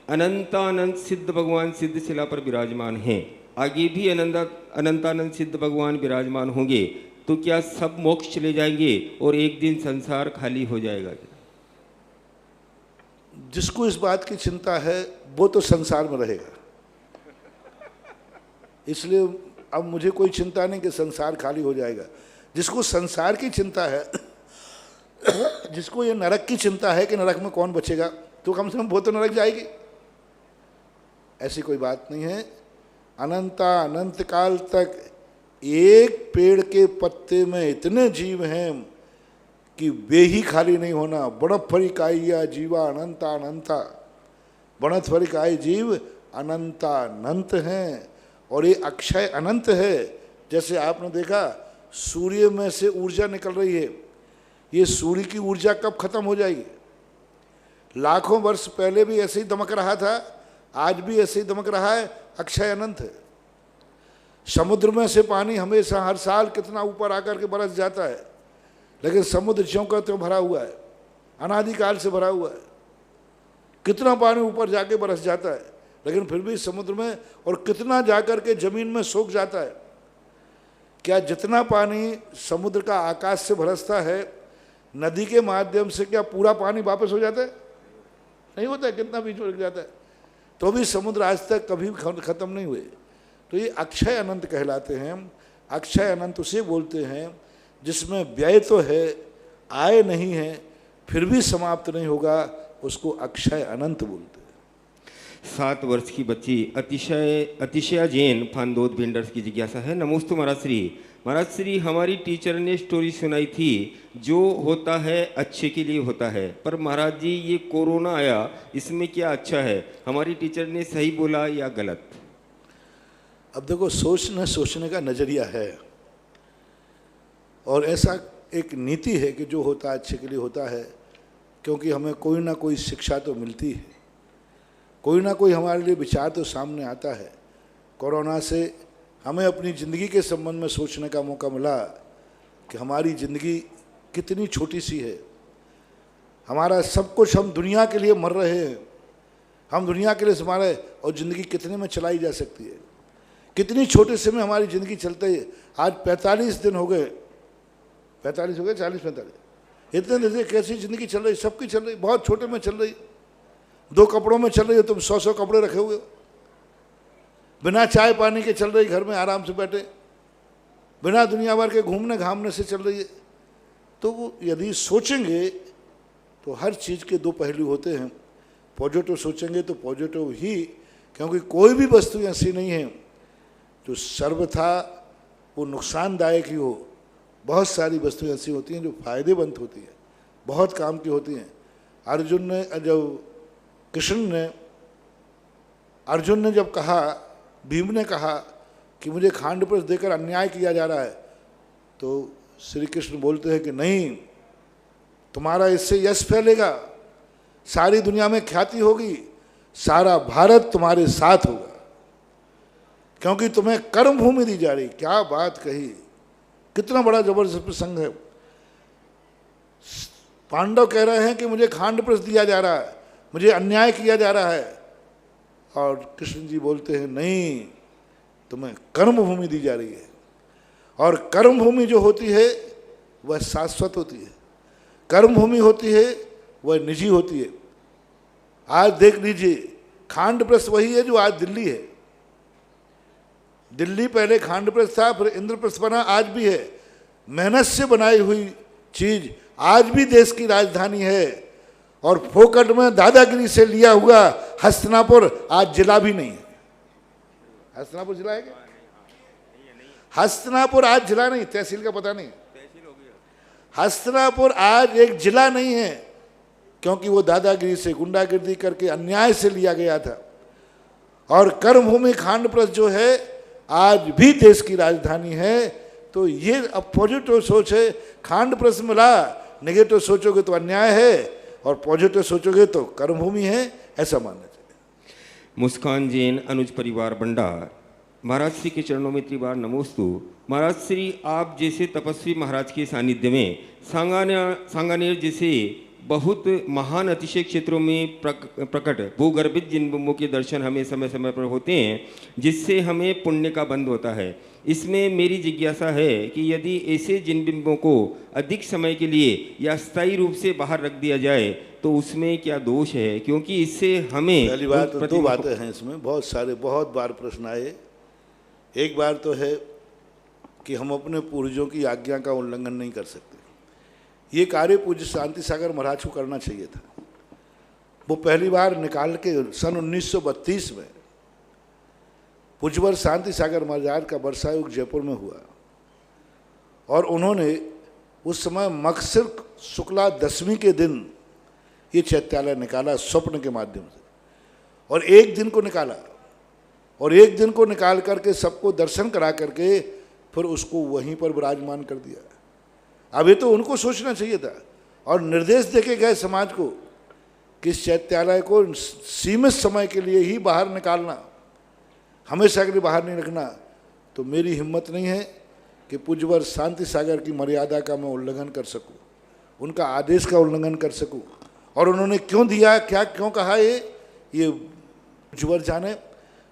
अनंतानंत सिद्ध भगवान सिद्ध शिला पर विराजमान हैं, आगे भी अनंतानंद सिद्ध भगवान विराजमान होंगे, तो क्या सब मोक्ष चले जाएंगे और एक दिन संसार खाली हो जाएगा?
जिसको इस बात की चिंता है वो तो संसार में रहेगा, इसलिए अब मुझे कोई चिंता नहीं कि संसार खाली हो जाएगा। जिसको संसार की चिंता है, जिसको ये नरक की चिंता है कि नरक में कौन बचेगा, तो कम से कम वो तो नरक जाएगी। ऐसी कोई बात नहीं है। अनंत काल तक एक पेड़ के पत्ते में इतने जीव हैं कि वे ही खाली नहीं होना। बणफरिकाइया जीवा अनंता अनंता, बणफरिकाई जीव अनंतानंत हैं, और ये अक्षय अनंत है। जैसे आपने देखा सूर्य में से ऊर्जा निकल रही है, ये सूर्य की ऊर्जा कब खत्म हो जाएगी? लाखों वर्ष पहले भी ऐसे ही दमक रहा था, आज भी ऐसे ही दमक रहा है, अक्षय अनंत है। समुद्र में से पानी हमेशा हर साल कितना ऊपर आकर के बरस जाता है, लेकिन समुद्र ज्यों का त्यों भरा हुआ है, अनादिकाल से भरा हुआ है। कितना पानी ऊपर जाके बरस जाता है, लेकिन फिर भी समुद्र में, और कितना जाकर के जमीन में सोख जाता है। क्या जितना पानी समुद्र का आकाश से बरसता है, नदी के माध्यम से क्या पूरा पानी वापस हो जाता है? नहीं होता है, कितना बीच में रुक जाता है। तो भी समुद्र आज तक कभी खत्म नहीं हुए। तो ये अक्षय अनंत कहलाते हैं। अक्षय अनंत उसे बोलते हैं जिसमें व्यय तो है, आय नहीं है, फिर भी समाप्त नहीं होगा, उसको अक्षय अनंत बोलते हैं।
7 वर्ष की बच्ची अतिशया जैन फांदोद बिल्डर्स की जिज्ञासा है। नमोस्तु महाराज श्री, महाराज श्री हमारी टीचर ने स्टोरी सुनाई थी, जो होता है अच्छे के लिए होता है, पर महाराज जी ये कोरोना आया, इसमें क्या अच्छा है? हमारी टीचर ने सही बोला या गलत?
अब देखो, सोचने का नज़रिया है, और ऐसा एक नीति है कि जो होता है अच्छे के लिए होता है, क्योंकि हमें कोई ना कोई शिक्षा तो मिलती है, कोई ना कोई हमारे लिए विचार तो सामने आता है। कोरोना से हमें अपनी ज़िंदगी के संबंध में सोचने का मौका मिला कि हमारी ज़िंदगी कितनी छोटी सी है, हमारा सब कुछ, हम दुनिया के लिए मर रहे हैं, हम दुनिया के लिए हमारे, और ज़िंदगी कितने में चलाई जा सकती है, कितनी छोटे से में हमारी ज़िंदगी चलते है। आज 45 दिन हो गए, 45 हो गए, 40-45, इतने दिन से कैसी ज़िंदगी चल रही, सबकी चल रही, बहुत छोटे में चल रही, 2 कपड़ों में चल रही हो, तुम 100 कपड़े रखे हुए हो, बिना चाय पानी के चल रही, घर में आराम से बैठे, बिना दुनिया भर के घूमने घामने से चल रही है। तो यदि सोचेंगे तो हर चीज़ के 2 पहलू होते हैं। पॉजिटिव सोचेंगे तो पॉजिटिव ही, क्योंकि कोई भी वस्तु ऐसी नहीं है जो सर्वथा वो नुकसानदायक ही हो। बहुत सारी वस्तुएं ऐसी होती हैं जो फायदेमंद होती हैं, बहुत काम की होती हैं। अर्जुन ने जब कहा, भीम ने कहा कि मुझे खांड प्रस देकर अन्याय किया जा रहा है, तो श्री कृष्ण बोलते हैं कि नहीं, तुम्हारा इससे यश फैलेगा, सारी दुनिया में ख्याति होगी, सारा भारत तुम्हारे साथ होगा, क्योंकि तुम्हें कर्म भूमि दी जा रही। क्या बात कही, कितना बड़ा जबरदस्त प्रसंग है। पांडव कह रहे हैं कि मुझे खांड प्रस दिया जा रहा है, मुझे अन्याय किया जा रहा है, और कृष्ण जी बोलते हैं नहीं, तुम्हें कर्म भूमि दी जा रही है, और कर्म भूमि जो होती है वह शाश्वत होती है, कर्म भूमि होती है वह निजी होती है। आज देख लीजिए, खांड प्रस वही है जो आज दिल्ली है। दिल्ली पहले खांड प्रस था, फिर इंद्रप्रस्थ बना, आज भी है। मेहनत से बनाई हुई चीज आज भी देश की राजधानी है, और फोकट में दादागिरी से लिया हुआ हस्तिनापुर आज जिला भी नहीं है। हस्तिनापुर जिला है क्या? हस्तिनापुर आज जिला नहीं, तहसील का पता नहीं, हस्तिनापुर आज एक जिला नहीं है, क्योंकि वो दादागिरी से, गुंडागिरी करके अन्याय से लिया गया था। और कर्मभूमि खांडप्रस्थ जो है आज भी देश की राजधानी है। तो ये अब पॉजिटिव सोच है, खांडप्रस्थ मिला, नेगेटिव सोचोगे तो अन्याय है, और पॉजिटिव सोचोगे तो कर्मभूमि है, ऐसा मानना चाहिए।
मुस्कान जैन, अनुज परिवार भंडार। महाराज श्री के चरणों में त्रिबार नमोस्तु। महाराज श्री, आप जैसे तपस्वी महाराज के सानिध्य में सांगानेर जैसे बहुत महान अतिशय क्षेत्रों में प्रकट भूगर्भित जिन बिंबों के दर्शन हमें समय समय पर होते हैं, जिससे हमें पुण्य का बंध होता है। इसमें मेरी जिज्ञासा है कि यदि ऐसे जिन बिंबों को अधिक समय के लिए या स्थायी रूप से बाहर रख दिया जाए तो उसमें क्या दोष है? क्योंकि इससे हमें
पहली बात तो 2 बातें हैं इसमें, बहुत बार प्रश्न आए। एक बार तो है कि हम अपने पूर्वजों की आज्ञा का उल्लंघन नहीं कर सकते। ये कार्य पूज्य शांति सागर महाराज को करना चाहिए था। वो पहली बार निकाल के सन 1932 में पूज्यवर शांति सागर महाराज का वर्षायोग जयपुर में हुआ, और उन्होंने उस समय मकसर शुक्ला दशमी के दिन ये चैत्यालय निकाला स्वप्न के माध्यम से, और एक दिन को निकाला, और एक दिन को निकाल करके सबको दर्शन करा करके फिर उसको वहीं पर विराजमान कर दिया। अब ये तो उनको सोचना चाहिए था, और निर्देश देके गए समाज को कि इस चैत्यालय को सीमित समय के लिए ही बाहर निकालना, हमेशा के लिए बाहर नहीं रखना। तो मेरी हिम्मत नहीं है कि पूज्यवर शांति सागर की मर्यादा का मैं उल्लंघन कर सकूं, उनका आदेश का उल्लंघन कर सकूं। और उन्होंने क्यों दिया, क्या क्यों कहा, ये पूज्यवर जाने।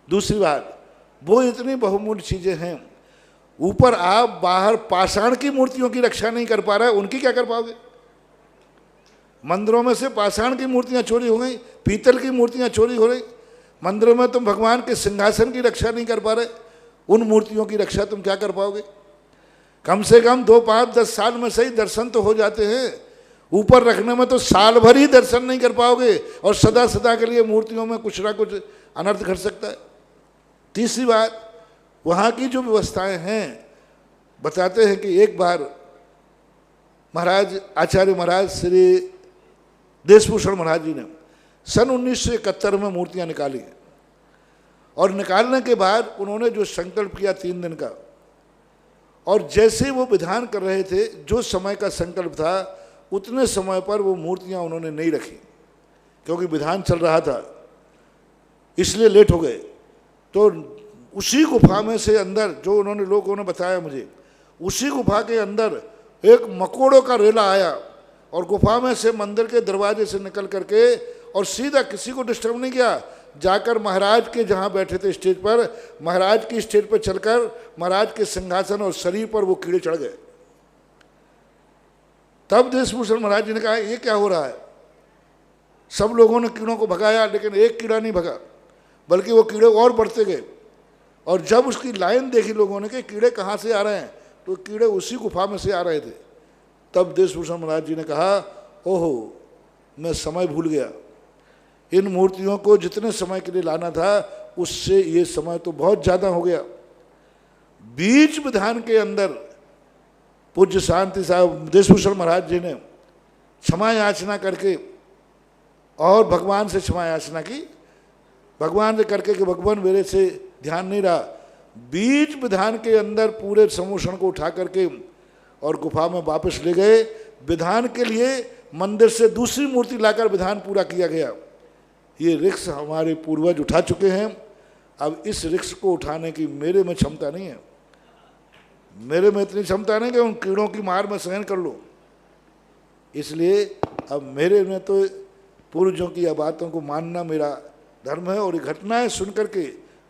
दूसरी बात, वो इतनी बहुमूल्य चीज़ें हैं, ऊपर आप बाहर पाषाण की मूर्तियों की रक्षा नहीं कर पा रहे, उनकी क्या कर पाओगे? मंदिरों में से पाषाण की मूर्तियां चोरी हो गई, पीतल की मूर्तियां चोरी हो रही, मंदिरों में तुम भगवान के सिंहासन की रक्षा नहीं कर पा रहे, उन मूर्तियों की रक्षा तुम क्या कर पाओगे? कम से कम 2, 5, 10 साल में सही दर्शन तो हो जाते हैं, ऊपर रखने में तो साल भर ही दर्शन नहीं कर पाओगे, और सदा सदा के लिए मूर्तियों में कुछ ना कुछ अनर्थ घट सकता है। तीसरी बात, वहाँ की जो व्यवस्थाएं हैं बताते हैं कि एक बार महाराज आचार्य महाराज श्री देशभूषण महाराज जी ने सन 1971 में मूर्तियां निकाली और निकालने के बाद उन्होंने जो संकल्प किया 3 दिन का, और जैसे वो विधान कर रहे थे, जो समय का संकल्प था उतने समय पर वो मूर्तियां उन्होंने नहीं रखी, क्योंकि विधान चल रहा था, इसलिए लेट हो गए। तो उसी गुफा में से अंदर, जो उन्होंने लोगों ने बताया मुझे, उसी गुफा के अंदर एक मकोड़ों का रेला आया और गुफा में से मंदिर के दरवाजे से निकल करके और सीधा, किसी को डिस्टर्ब नहीं किया, जाकर महाराज के जहाँ बैठे थे स्टेज पर, महाराज की स्टेज पर चलकर महाराज के सिंहासन और शरीर पर वो कीड़े चढ़ गए। तब देशभूषण महाराज जी ने कहा ये क्या हो रहा है। सब लोगों ने कीड़ों को भगाया, लेकिन एक कीड़ा नहीं भगा, बल्कि वो कीड़े और बढ़ते गए। और जब उसकी लाइन देखी लोगों ने कि कीड़े कहाँ से आ रहे हैं, तो कीड़े उसी गुफा में से आ रहे थे। तब देशभूषण महाराज जी ने कहा ओहो, मैं समय भूल गया, इन मूर्तियों को जितने समय के लिए लाना था उससे ये समय तो बहुत ज़्यादा हो गया। बीच विधान के अंदर पूज्य शांति साहब देशभूषण महाराज जी ने क्षमा याचना करके और भगवान से क्षमा याचना की, भगवान से करके कि भगवान मेरे से ध्यान नहीं रहा। बीच विधान के अंदर पूरे समूषण को उठा करके और गुफा में वापस ले गए। विधान के लिए मंदिर से दूसरी मूर्ति लाकर विधान पूरा किया गया। ये रिक्स हमारे पूर्वज उठा चुके हैं, अब इस रिक्स को उठाने की मेरे में क्षमता नहीं है। मेरे में इतनी क्षमता नहीं कि उन कीड़ों की मार में सहन कर लूँ। इसलिए अब मेरे में तो पूर्वजों की बातों को मानना मेरा धर्म है, और ये घटनाएं सुन करके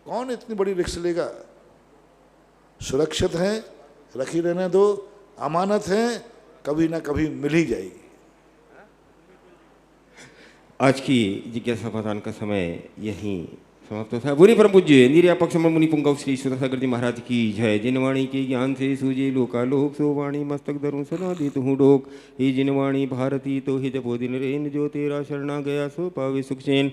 कौन इतनी बड़ी रिक्स लेगा। सुरक्षित हैं, रखी रहने दो, अमानत हैं, कभी ना कभी मिल ही जाएगी।
आज की जिज्ञासा समाधान का समय यहीं समाप्त होता है। बुरी परम पूज्य निर्यापक मुनि पुंगव श्री सुरसागर जी महाराज की जय। जिनवाणी के ज्ञान से सूझे लोकालोक, सो वाणी मस्तक धरूं सदा देत हूँ डोक। ही जिनवाणी भारती तो ही जपो दिन रेन, जो तेरा शरणा गया सो पावे सुख चैन।